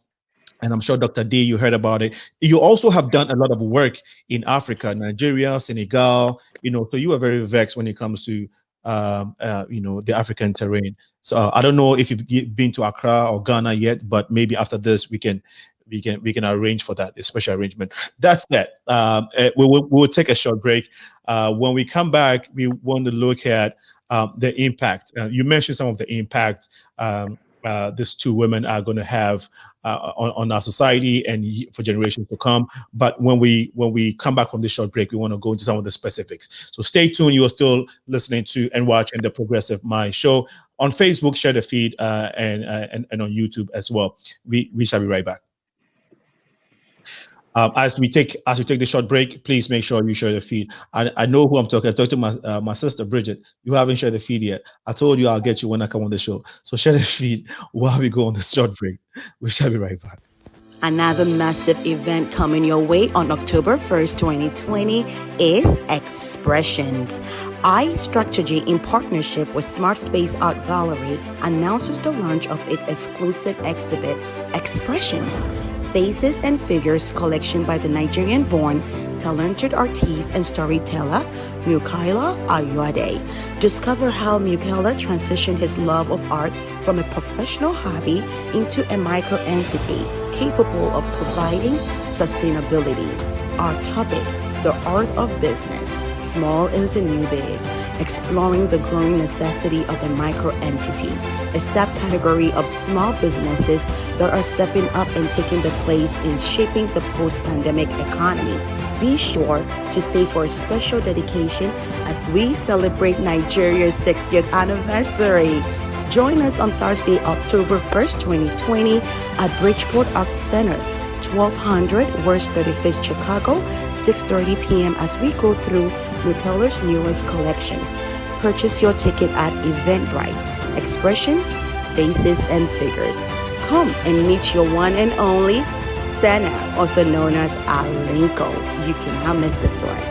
A: And I'm sure, Dr. D, you heard about it. You also have done a lot of work in Africa, Nigeria, Senegal, so you are very vexed when it comes to the African terrain. So I don't know if you've been to Accra or Ghana yet, but maybe after this we can arrange for that, a special arrangement. That's that. We'll take a short break. When we come back, we want to look at the impact. You mentioned some of the impact these two women are going to have on our society and for generations to come. But when we come back from this short break, we want to go into some of the specifics. So stay tuned. You are still listening to and watching the Progressive Mind Show on Facebook. Share the feed and on YouTube as well. We shall be right back. As we take the short break, please make sure you share the feed. I know who I'm talking. I talked to my sister Bridget. You haven't shared the feed yet. I told you I'll get you when I come on the show. So share the feed while we go on this short break. We shall be right back.
F: Another massive event coming your way on October 1st, 2020 is Expressions. iStrategy, in partnership with Smart Space Art Gallery, announces the launch of its exclusive exhibit, Expressions, Faces and Figures collection by the Nigerian-born talented artist and storyteller Mukaila Ayode. Discover how Mukaila transitioned his love of art from a professional hobby into a micro-entity capable of providing sustainability. Our topic, the art of business. Small is the new big. Exploring the growing necessity of a micro-entity, a subcategory of small businesses that are stepping up and taking the place in shaping the post-pandemic economy. Be sure to stay for a special dedication as we celebrate Nigeria's 60th anniversary. Join us on Thursday, October 1st, 2020 at Bridgeport Arts Center, 1200 West 35th, Chicago, 6:30 p.m. as we go through Mukaila's newest collections. Purchase your ticket at Eventbrite. Expressions, Faces and Figures. Come and meet your one and only SENA, also known as SENAALINCO. You cannot miss this one.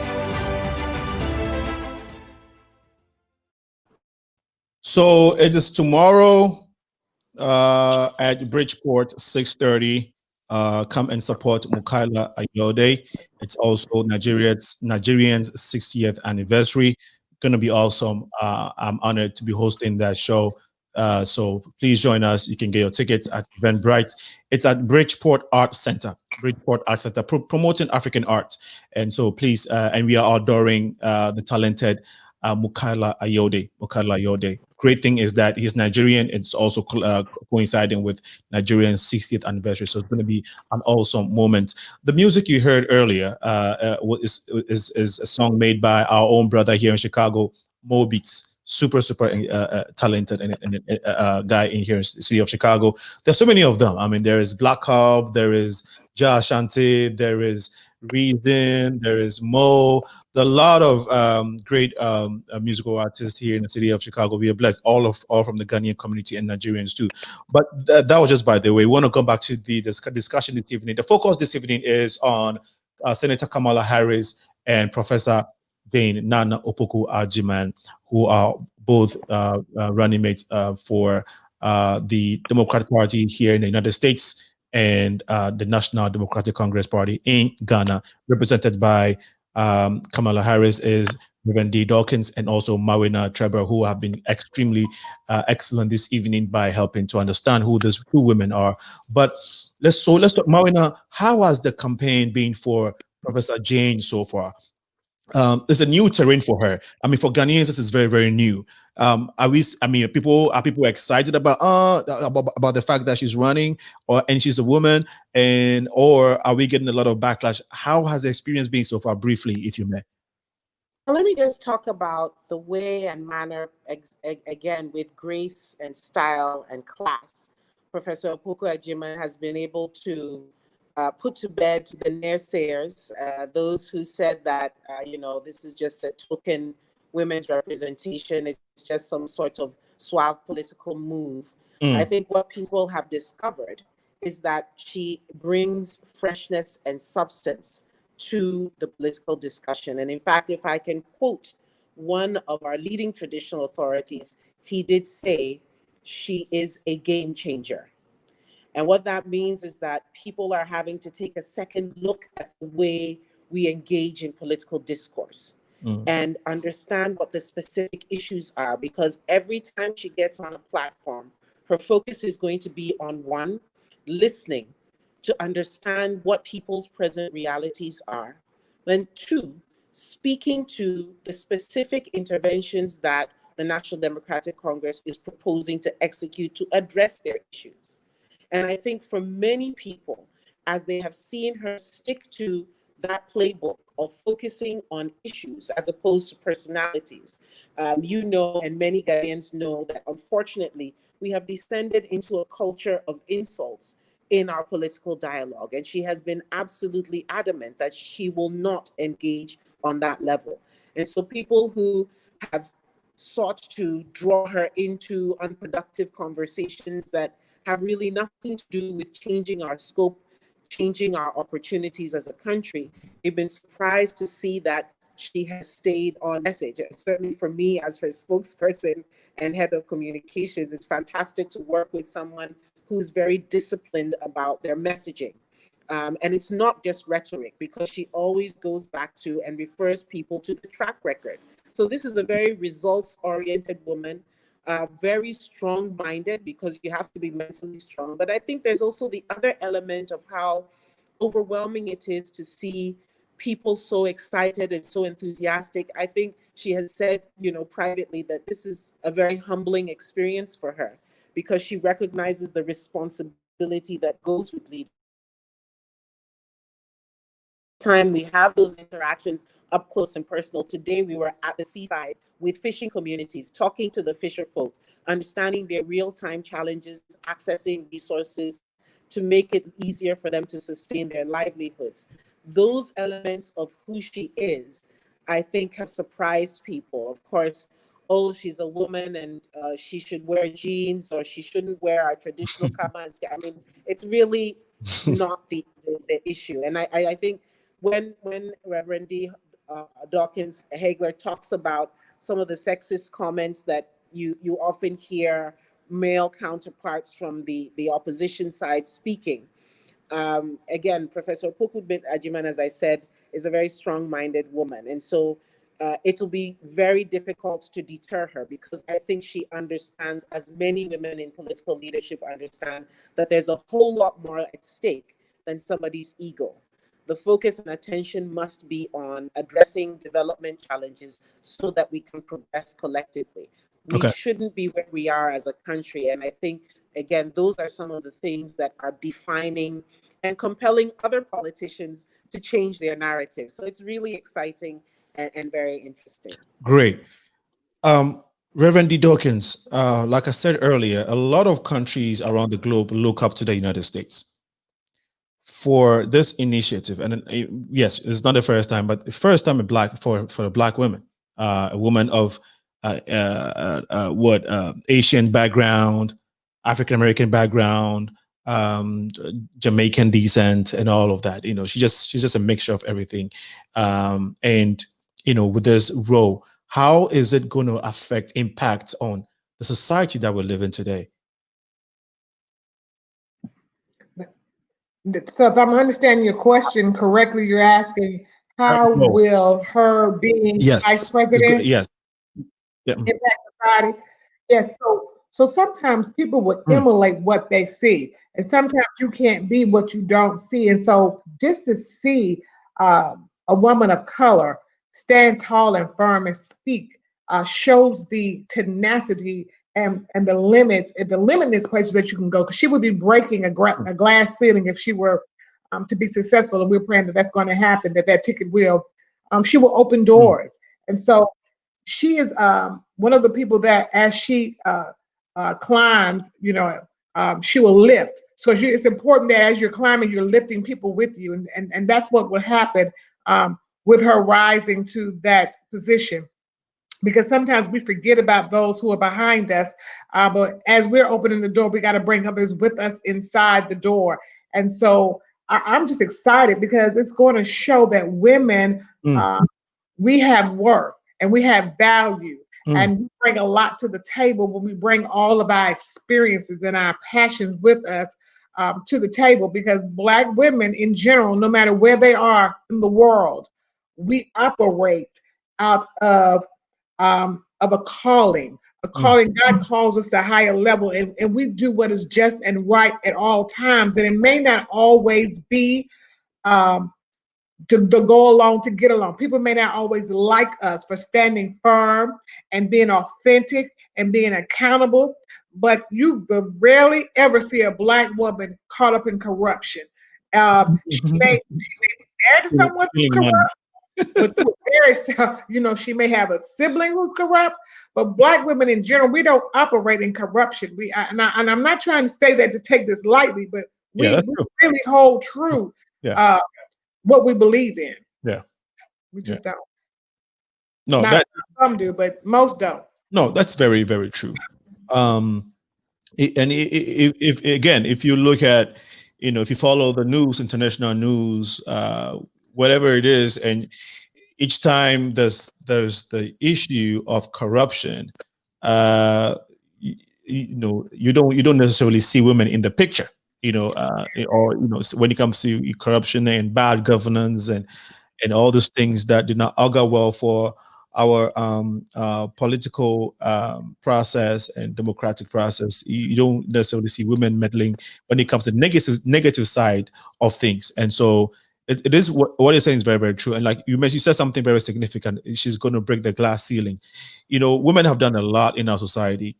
A: So it is tomorrow at Bridgeport, 6:30. Come and support Mukaila Ayode. It's also Nigerian's 60th anniversary. Gonna be awesome. I'm honored to be hosting that show. So please join us. You can get your tickets at Eventbrite. It's at Bridgeport Arts Center. Bridgeport Arts Center, promoting African art. And so please, and we are adoring the talented Mukaila Ayode. Great thing is that he's Nigerian. It's also coinciding with Nigerian's 60th anniversary. So it's going to be an awesome moment. The music you heard earlier is a song made by our own brother here in Chicago, Mo Beats. Super talented and guy in here in the city of Chicago. There's so many of them. I mean, there is Black Hub, there is Ja Shanti, there is Reason, there is Mo. There are a lot of great musical artists here in the city of Chicago. We are blessed, all from the Ghanaian community and Nigerians too. But that was just by the way. We want to come back to the discussion this evening. The focus this evening is on Senator Kamala Harris and Professor Dane Naana Opoku Agyemang, who are both running mates for the Democratic Party here in the United States and the National Democratic Congress Party in Ghana, represented by Kamala Harris is Reverend D. Dawkins and also Mawuena Trebarh, who have been extremely excellent this evening by helping to understand who these two women are. But let's talk, Mawuena, how has the campaign been for Professor Jane so far? It's a new terrain for her. I mean, for Ghanaians, this is very, very new. Are people excited about the fact that she's running and she's a woman, or are we getting a lot of backlash? How has the experience been so far, briefly, if you may?
C: Let me just talk about the way and manner, again, with grace and style and class. Professor Opoku Agyemang has been able to put to bed the naysayers, those who said that, this is just a token women's representation, it's just some sort of suave political move. I think what people have discovered is that she brings freshness and substance to the political discussion. And in fact, if I can quote one of our leading traditional authorities, he did say she is a game changer. And what that means is that people are having to take a second look at the way we engage in political discourse. and understand what the specific issues are, because every time she gets on a platform, her focus is going to be on one, listening to understand what people's present realities are, and two, speaking to the specific interventions that the National Democratic Congress is proposing to execute to address their issues. And I think for many people, as they have seen her stick to that playbook of focusing on issues as opposed to personalities, you know, and many Ghanaians know that unfortunately, we have descended into a culture of insults in our political dialogue. And she has been absolutely adamant that she will not engage on that level. And so people who have sought to draw her into unproductive conversations that have really nothing to do with changing our scope, changing our opportunities as a country, they've been surprised to see that she has stayed on message. And certainly for me as her spokesperson and head of communications, it's fantastic to work with someone who's very disciplined about their messaging. And it's not just rhetoric, because she always goes back to and refers people to the track record. So this is a very results-oriented woman, very strong-minded, because you have to be mentally strong. But I think there's also the other element of how overwhelming it is to see people so excited and so enthusiastic. I think she has said, you know, privately that this is a very humbling experience for her, because she recognizes the responsibility that goes with leadership. Time we have those interactions up close and personal. Today we were at the seaside with fishing communities, talking to the fisher folk, understanding their real-time challenges, accessing resources to make it easier for them to sustain their livelihoods. Those elements of who she is, I think, have surprised people. Of course, oh, she's a woman and she should wear jeans, or she shouldn't wear our traditional kamas. I mean, it's really not the issue. And I think when Reverend Dawkins Haigler talks about some of the sexist comments that you often hear male counterparts from the opposition side speaking, again, Professor Opoku Agyemang, as I said, is a very strong-minded woman. And so it'll be very difficult to deter her, because I think she understands, as many women in political leadership understand, that there's a whole lot more at stake than somebody's ego. The focus and attention must be on addressing development challenges so that we can progress collectively. We shouldn't be where we are as a country. And I think, again, those are some of the things that are defining and compelling other politicians to change their narrative. So it's really exciting and very interesting.
A: Great. Reverend D. Dawkins, like I said earlier, a lot of countries around the globe look up to the United States for this initiative. And yes, it's not the first time, but the first time for a Black woman, a woman of Asian background, African-American background, Jamaican descent, and all of that. You know, she's just a mixture of everything. And, you know, with this role, how is it going to impact on the society that we live in today?
D: So if I'm understanding your question correctly, you're asking how will her being vice president impact society? Yes. So sometimes people will emulate what they see, and sometimes you can't be what you don't see. And so just to see a woman of color stand tall and firm and speak shows the tenacity and the limitless places that you can go, because she would be breaking a glass ceiling if she were to be successful, and we're praying that that's going to happen, that ticket will. She will open doors. And so she is one of the people that, as she climbed, you know, she will lift. So it's important that as you're climbing, you're lifting people with you, and that's what will happen with her rising to that position. Because sometimes we forget about those who are behind us, but as we're opening the door, we got to bring others with us inside the door. And so I'm just excited, because it's going to show that women, we have worth and we have value, and we bring a lot to the table when we bring all of our experiences and our passions with us to the table. Because Black women in general, no matter where they are in the world, we operate out of a calling. A calling, God calls us to a higher level, and we do what is just and right at all times. And it may not always be to go along, to get along. People may not always like us for standing firm and being authentic and being accountable, but you rarely ever see a Black woman caught up in corruption. She may be married to someone who's corrupt, but she may have a sibling who's corrupt. But Black women in general, we don't operate in corruption. And I'm not trying to say that to take this lightly, but we really hold true what we believe in.
A: Yeah,
D: we just don't.
A: No,
D: some do, but most don't.
A: No, that's very, very true. If you look at, if you follow the news, international news, whatever it is, and each time there's the issue of corruption, you don't necessarily see women in the picture, when it comes to corruption and bad governance and all those things that do not augur well for our political process and democratic process. You don't necessarily see women meddling when it comes to negative side of things. And so it is what you're saying is very, very true. And like you said something very significant. She's going to break the glass ceiling. Women have done a lot in our society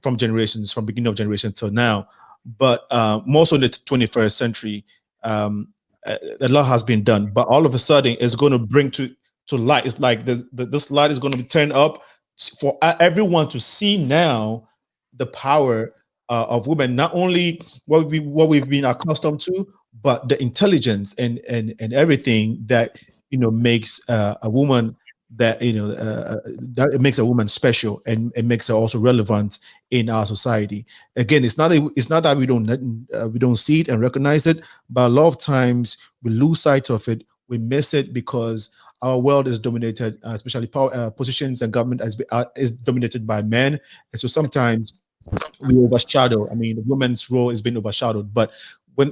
A: from beginning of generation till now. But more so in the 21st century, a lot has been done. But all of a sudden, it's going to bring to light. It's like this light is going to be turned up for everyone to see now the power of women. Not only what we've been accustomed to, but the intelligence and everything that makes a woman that that it makes a woman special and it makes her also relevant in our society. Again, it's not that we don't see it and recognize it, but a lot of times we lose sight of it. We miss it because our world is dominated, especially power positions and government is dominated by men, and so sometimes we overshadow. I mean, the woman's role is being overshadowed. But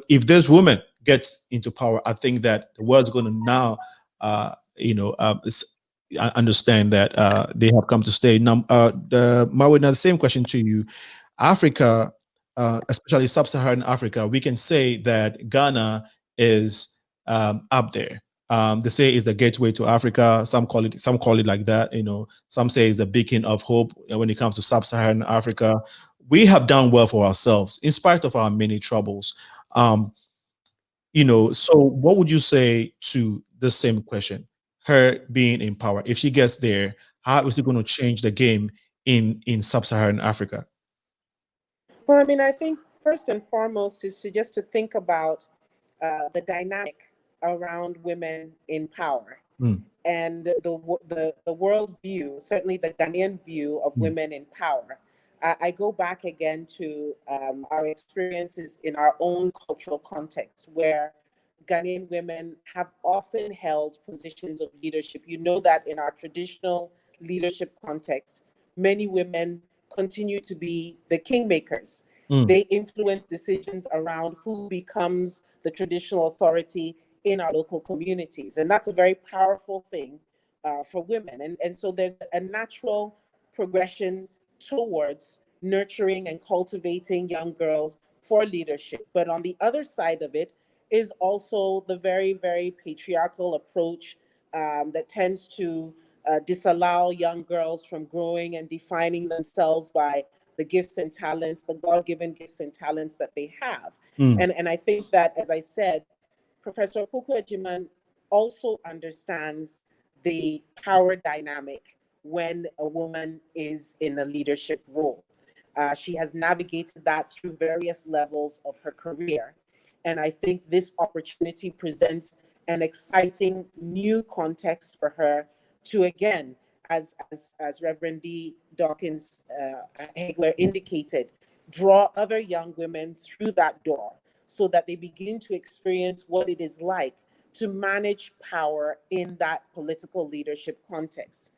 A: if this woman gets into power, I think that the world's going to now, understand that they have come to stay. Now, Mawuena, the same question to you. Africa, especially sub-Saharan Africa, we can say that Ghana is up there. They say it's the gateway to Africa. Some call it like that. Some say it's the beacon of hope when it comes to sub-Saharan Africa. We have done well for ourselves in spite of our many troubles. So what would you say to the same question? Her being in power, if she gets there, how is it going to change the game in sub-Saharan Africa?
C: Well, I mean, I think first and foremost is to think about the dynamic around women in power and the world view, certainly the Ghanaian view of women in power. I go back again to our experiences in our own cultural context, where Ghanaian women have often held positions of leadership. You know that in our traditional leadership context, many women continue to be the kingmakers. They influence decisions around who becomes the traditional authority in our local communities. And that's a very powerful thing for women. And so there's a natural progression towards nurturing and cultivating young girls for leadership. But on the other side of it is also the very, very patriarchal approach that tends to disallow young girls from growing and defining themselves by the gifts and talents, the God-given gifts and talents that they have. And I think that, as I said, Professor Opoku Agyemang also understands the power dynamic when a woman is in a leadership role. She has navigated that through various levels of her career. And I think this opportunity presents an exciting new context for her to, again, as Reverend D. Dawkins Haigler indicated, draw other young women through that door so that they begin to experience what it is like to manage power in that political leadership context.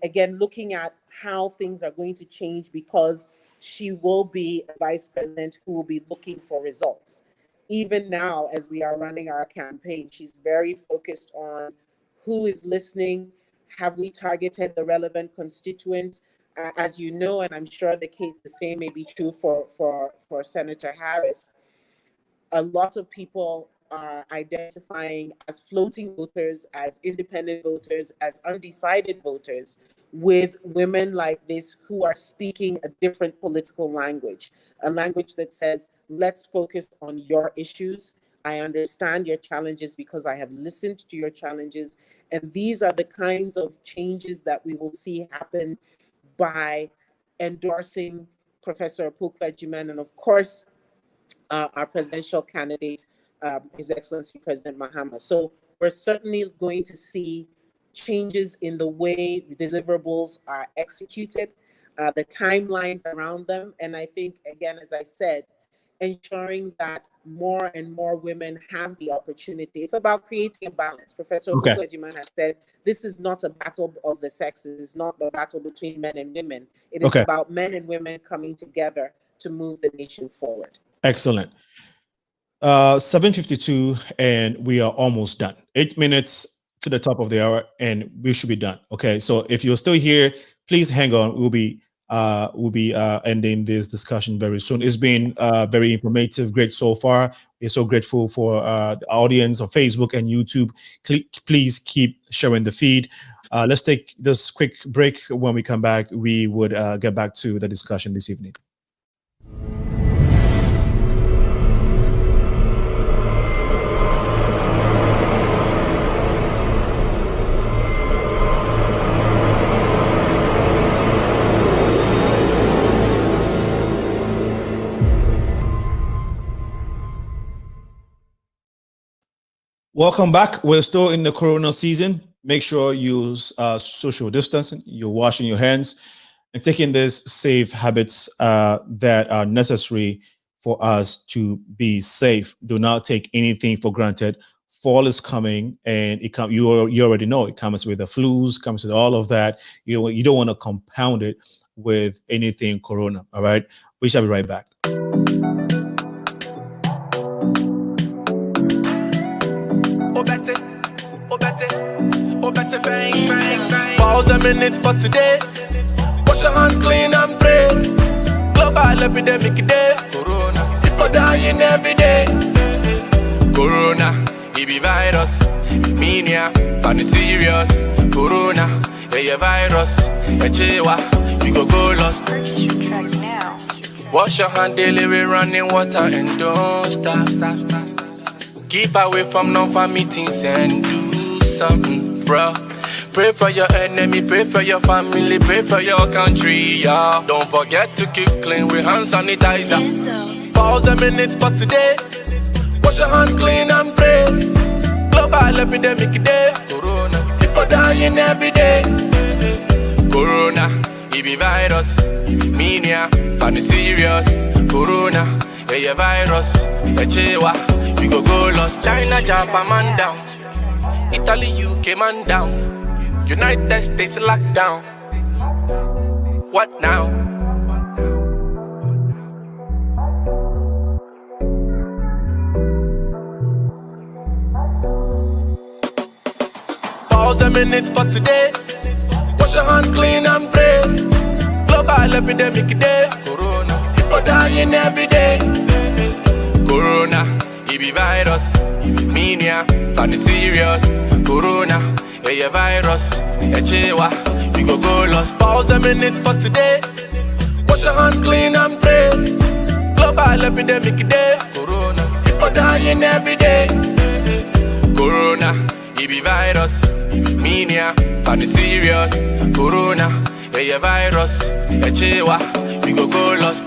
C: Again, looking at how things are going to change, because she will be a vice president who will be looking for results. Even now, as we are running our campaign, she's very focused on who is listening, Have we targeted the relevant constituent? As you know, and I'm sure the same may be true for Senator Harris, a lot of people are identifying as floating voters, as independent voters, as undecided voters, with women like this who are speaking a different political language, a language that says, let's focus on your issues. I understand your challenges because I have listened to your challenges. And these are the kinds of changes that we will see happen by endorsing Professor Opoku Agyemang, and of course, our presidential candidate, His Excellency President Mahama. So we're certainly going to see changes in the way deliverables are executed, the timelines around them. And I think, again, as I said, ensuring that more and more women have the opportunity. It's about creating a balance. Professor Opoku Agyemang has said, this is not a battle of the sexes. It's not a battle between men and women. It is about men and women coming together to move the nation forward.
A: Excellent. 7:52, and we are almost done. 8 minutes to the top of the hour, and we should be done. Okay, so if you're still here, please hang on. We'll be ending this discussion very soon. It's been very informative, great so far. We're so grateful for the audience on Facebook and YouTube. Please keep sharing the feed. Let's take this quick break. When we come back, we would get back to the discussion this evening. Welcome back. We're still in the Corona season. Make sure you use social distancing, you're washing your hands, and taking these safe habits that are necessary for us to be safe. Do not take anything for granted. Fall is coming, and you already know it comes with the flus, comes with all of that. You don't want to compound it with anything Corona. All right, we shall be right back.
E: Pause a minute for today. Wash your hands clean and pray. Global epidemic day. Corona, people dying every day. Corona, it be virus. Mania, funny serious. Corona, a virus. A chewa, you go lost. Wash your hand daily with running water and don't stop. Keep away from non-farm meetings and do something, bro. Pray for your enemy, pray for your family, pray for your country, yeah. Don't forget to keep clean with hand sanitizer. Pause a minute for today. Wash your hand clean and pray. Global epidemic day. Corona, people dying every day. Corona, it be virus. Mania, funny serious. Corona, a virus. A chewa. We go lost. China, Japan, man down. Italy, UK, man down. United States locked down. What now? Pause a minute for today. Wash your hands clean and pray. Global epidemic day. Corona, people dying every day. Corona, it be virus. Mania, funny serious. Corona, a virus. A chewa, we go lost. Pause a minute for today. Wash your hands clean and pray. Global epidemic day. Corona, people dying every day. Corona, it be virus. Mania, funny serious. Corona, a virus. A chewa, we go lost.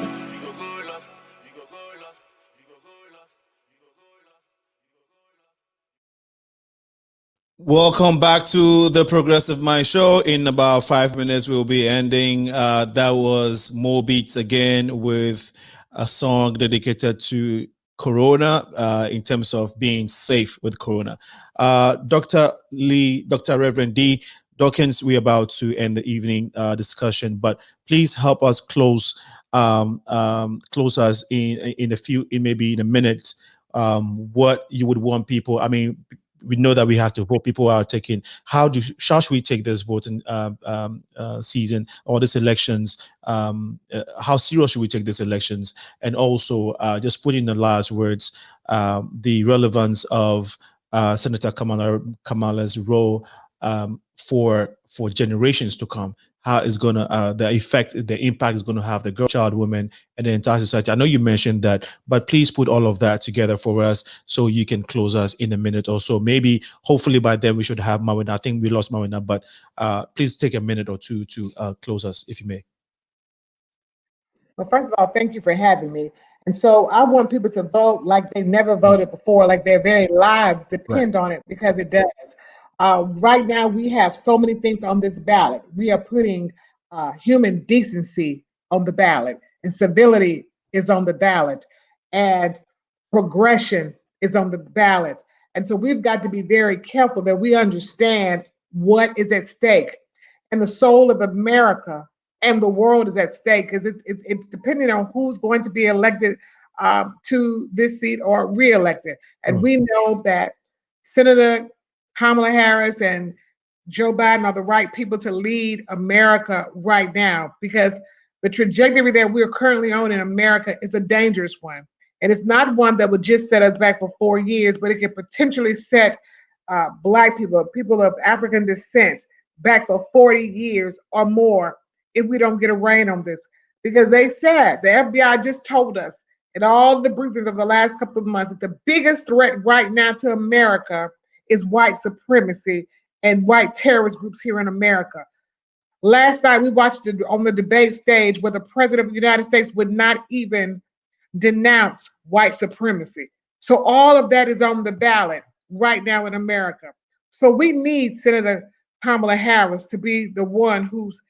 A: Welcome back to the Progressive Mind Show. In about 5 minutes, we'll be ending. That was More Beats again with a song dedicated to Corona in terms of being safe with Corona. Dr. Lee, Dr. Reverend D. Dawkins, we're about to end the evening discussion, but please help us close us in maybe in a minute. What you would want people, I mean, we know that we have to vote. People are taking, how should we take this voting season or these elections? How serious should we take these elections? And also just put in the last words, the relevance of Senator Kamala's role for generations to come. How is going to the impact is going to have the girl, child, women, and the entire society. I know you mentioned that, but please put all of that together for us so you can close us in a minute or so. Maybe, hopefully by then we should have Mawuena. I think we lost Mawuena, but please take a minute or two to close us, if you may.
D: Well, first of all, thank you for having me. And so I want people to vote like they never voted before, like their very lives depend on it, because it does. Right now, we have so many things on this ballot. We are putting human decency on the ballot, and civility is on the ballot, and progression is on the ballot. And so we've got to be very careful that we understand what is at stake. And the soul of America and the world is at stake, because it's depending on who's going to be elected to this seat or reelected. And we know that Senator Kamala Harris and Joe Biden are the right people to lead America right now, because the trajectory that we're currently on in America is a dangerous one. And it's not one that would just set us back for 4 years, but it can potentially set Black people, people of African descent, back for 40 years or more if we don't get a rein on this. Because they said, the FBI just told us in all the briefings of the last couple of months, that the biggest threat right now to America is white supremacy and white terrorist groups here in America. Last night, we watched it on the debate stage where the president of the United States would not even denounce white supremacy. So all of that is on the ballot right now in America. So we need Senator Kamala Harris to be the one who's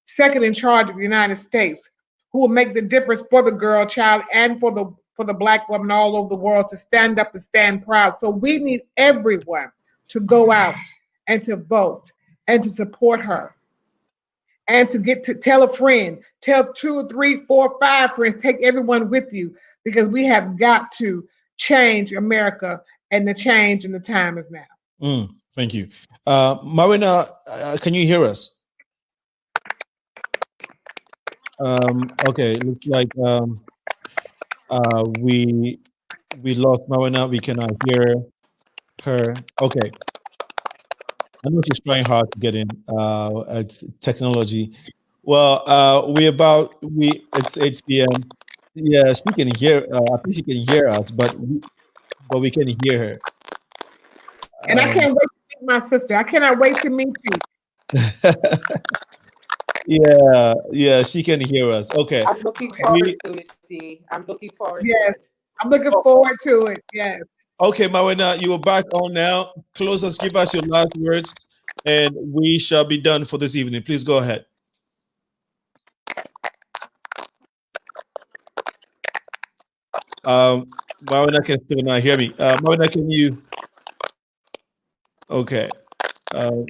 D: second in charge of the United States, who will make the difference for the girl child and for the Black woman all over the world, to stand up, to stand proud. So we need everyone to go out and to vote and to support her, and to get to tell a friend, tell 2, 3, 4, 5 friends, take everyone with you, because we have got to change America, and the change in the time is now.
A: Thank you. Mawuena, can you hear us? Okay, looks like we lost Mawuena. We cannot hear her. Okay, I know she's trying hard to get in. It's technology. Well, it's 8 p.m. Yeah, she can hear. I think she can hear us, but we can hear her.
D: And I can't wait to meet my sister. I cannot wait to meet you.
A: Yeah, she can hear us. Okay.
C: I'm looking forward to it, Dee. I'm looking forward to it.
D: I'm looking forward to it. Yes.
A: Okay, Mawuena, you are back on now. Close us, give us your last words, and we shall be done for this evening. Please go ahead. Mawuena can still not hear me. Mawuena, can you? Okay.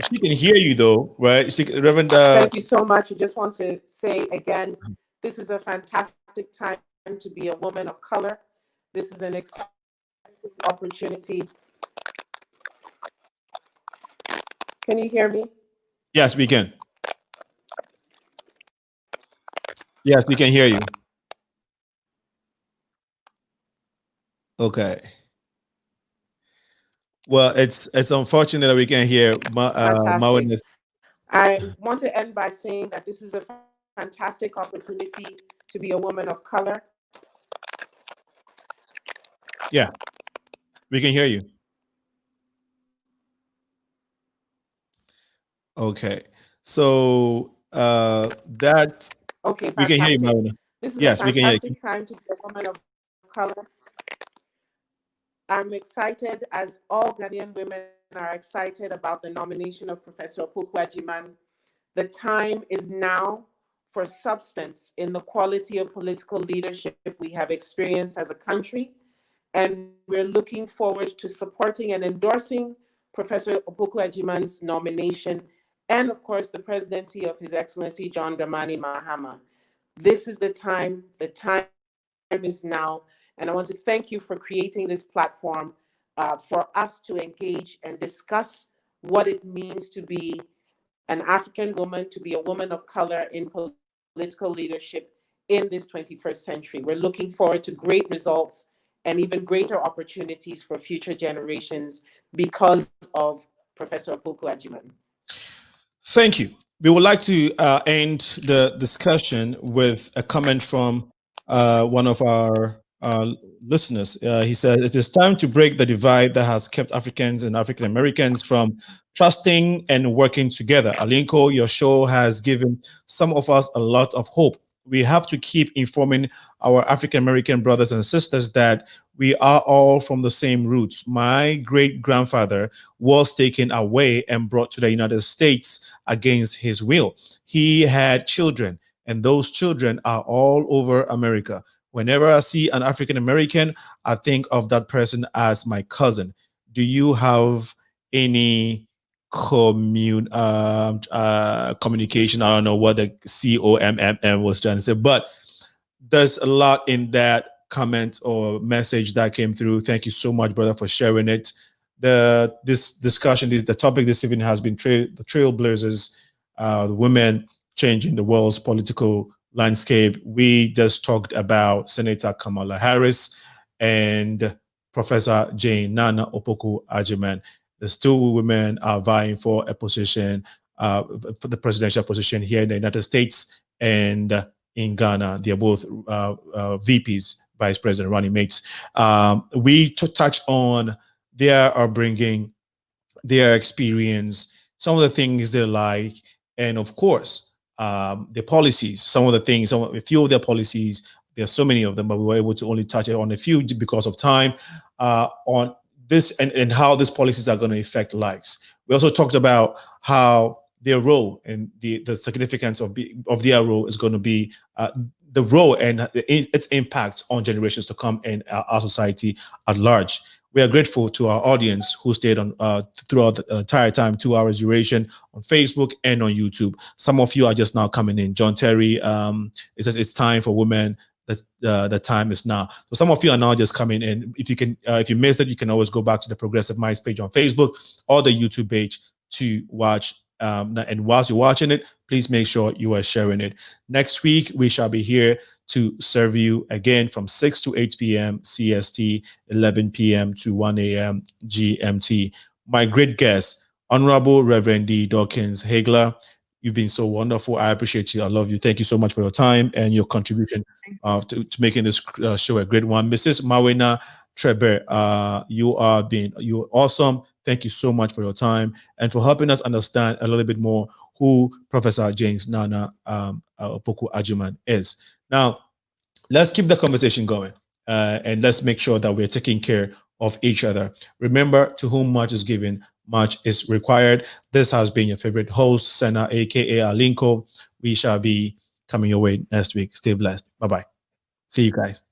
A: She can hear you though, right? Reverend.
C: Thank you so much. I just want to say again, this is a fantastic time to be a woman of color. This is an exciting opportunity. Can you hear me?
A: Yes, we can. Yes, we can hear you. Okay. Well, it's unfortunate that we can't hear Mawuena.
C: I want to end by saying that this is a fantastic opportunity to be a woman of color.
A: Yeah, we can hear you. Okay, so that
C: okay,
A: we can hear you, Mawuena.
C: This is
A: yes,
C: a fantastic time to be a woman of color. I'm excited, as all Ghanaian women are excited about the nomination of Professor Opoku Agyemang. The time is now for substance in the quality of political leadership we have experienced as a country. And we're looking forward to supporting and endorsing Professor Opoku Agyemang's nomination, and of course, the presidency of His Excellency John Dramani Mahama. This is the time is now. And I want to thank you for creating this platform. for us to engage and discuss what it means to be an African woman, to be a woman of color in political leadership in this 21st century. We're looking forward to great results and even greater opportunities for future generations because of Professor Opoku Agyemang.
A: Thank you. We would like to end the discussion with a comment from one of our listeners. He said, "It is time to break the divide that has kept Africans and African Americans from trusting and working together. Alinco, your show has given some of us a lot of hope. We have to keep informing our African American brothers and sisters that we are all from the same roots. My great-grandfather was taken away and brought to the United States against his will. He had children, and those children are all over America. Whenever I see an African American, I think of that person as my cousin. Do you have any communication? I don't know what the COMMM was trying to say, but there's a lot in that comment or message that came through. Thank you so much, brother, for sharing it. This discussion, the topic this evening has been the trailblazers, the women changing the world's political landscape. We just talked about Senator Kamala Harris and Professor Jane Naana Opoku Agyemang. These two women are vying for a position, for the presidential position here in the United States and in Ghana. They are both VPs, vice president running mates. We touch on their upbringing, their experience, some of the things they like, and of course, the policies. Some of the things, a few of their policies. There are so many of them, but we were able to only touch on a few because of time. On this and how these policies are going to affect lives. We also talked about how their role and the significance of their role is going to be the role and its impact on generations to come in our society at large. We are grateful to our audience who stayed on throughout the entire time, 2 hours duration on Facebook and on YouTube. Some of you are just now coming in. John Terry, it says it's time for women. The time is now. So some of you are now just coming in. If you can, if you missed it, you can always go back to the Progressive Minds page on Facebook or the YouTube page to watch. And whilst you're watching it, please make sure you are sharing it. Next week, we shall be here to serve you again from 6 to 8 p.m. CST, 11 p.m. to 1 a.m. GMT. My great guest, Honorable Reverend D. Dawkins Haigler. You've been so wonderful. I appreciate you. I love you. Thank you so much for your time and your contribution to making this show a great one. Mrs. Mawuena Trebarh, you're awesome. Thank you so much for your time and for helping us understand a little bit more who Professor James Naana Opoku Agyemang is. Now, let's keep the conversation going and let's make sure that we're taking care of each other. Remember, to whom much is given, much is required. This has been your favorite host, Sena, aka Alinco. We shall be coming your way next week. Stay blessed. Bye-bye. See you guys.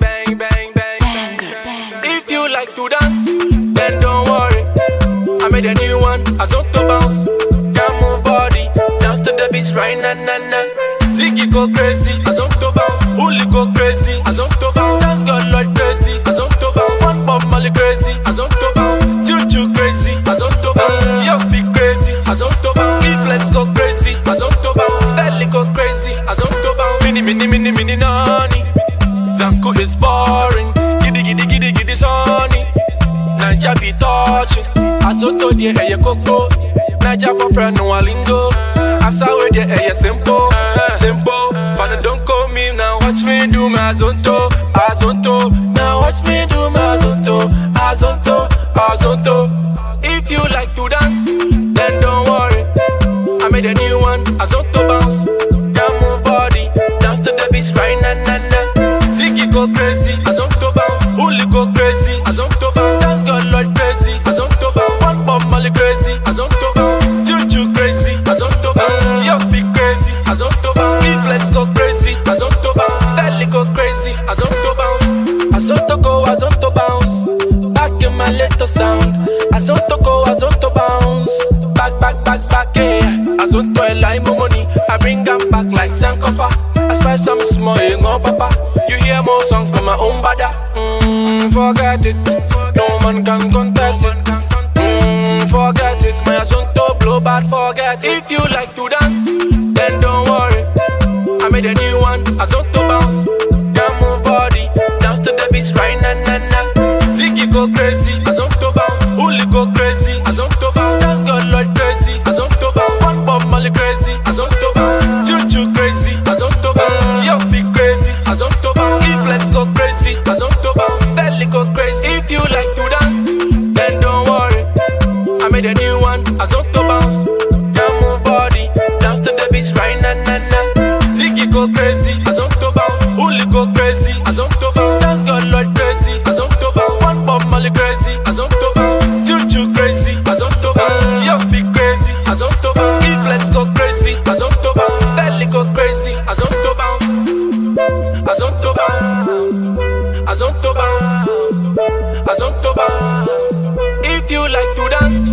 E: Bang, bang, bang, bang, bang. If you like to dance, then don't worry. I made a new one, Adzo to bounce. Can't move body, dance to the beats right na na na. Ziggy go crazy, Adzo to bounce. Holy go crazy, Adzo to bounce. Dance God Lord crazy, Adzo to bounce. One Bob Molly crazy, Adzo to bounce. Choo crazy, Adzo to bounce. Your feet crazy, Adzo to bounce. If let's go crazy, Adzo to bounce. Belly go crazy, Adzo to bounce. Mini nani. Zanku is boring. Giddy sonny. Naija be touching. Adzo to the air coco. Naija for friend no alingo. Asa we the air simple. Simple. But don't call me now. watch me do my azonto, azonto. Now watch me do my azonto, azonto, azonto. If you like to dance, then don't worry. I made a new one, azonto bounce. Yeah, move body, dance to the beats right na na na. Ziggy go crazy, azonto bounce. Holy go crazy, azonto bounce. Dance God Lord crazy, azonto bounce. One Bob Molly crazy, azonto bounce. Juju crazy, azonto bounce. Your feet crazy, azonto bounce. Let's go crazy, azonto bounce. Belly go crazy, azonto bounce. Azonto go, azonto bounce. Back in my little sound. Azonto go, azonto bounce. Back, back, back, back, yeah. Azonto I like more money. I bring them back like Sankofa. I spy some small, you know, papa. You hear more songs by my own bada. Forget it. No man can contest it. Forget it. My azonto blow bad, forget it. If you like to dance, then don't worry. I made a new one, azonto bounce. Yeah, move body, dance to the beats right na na na. Ziggy go crazy, azonto bounce. Holy go crazy, azonto bounce. Dance God Lord crazy, azonto bounce. One Bob Molly crazy, azonto bounce. Juju crazy, azonto bounce. Your feet crazy, azonto bounce. Let's go crazy, azonto bounce. Belly go crazy. If you like to dance, then don't worry. I made a new one, azonto bounce. Yeah, move body, dance to the beats right na na na. Go crazy, azonto bounce. Holy go crazy, azonto bounce. Dance God Lord crazy, azonto bounce. One Bob Molly crazy, azonto bounce. Juju crazy, azonto bounce. Your feet crazy, azonto bounce. Let's go crazy, azonto bounce. Belly go crazy, azonto bounce. Azonto bounce, azonto bounce, azonto bounce. If you like to dance,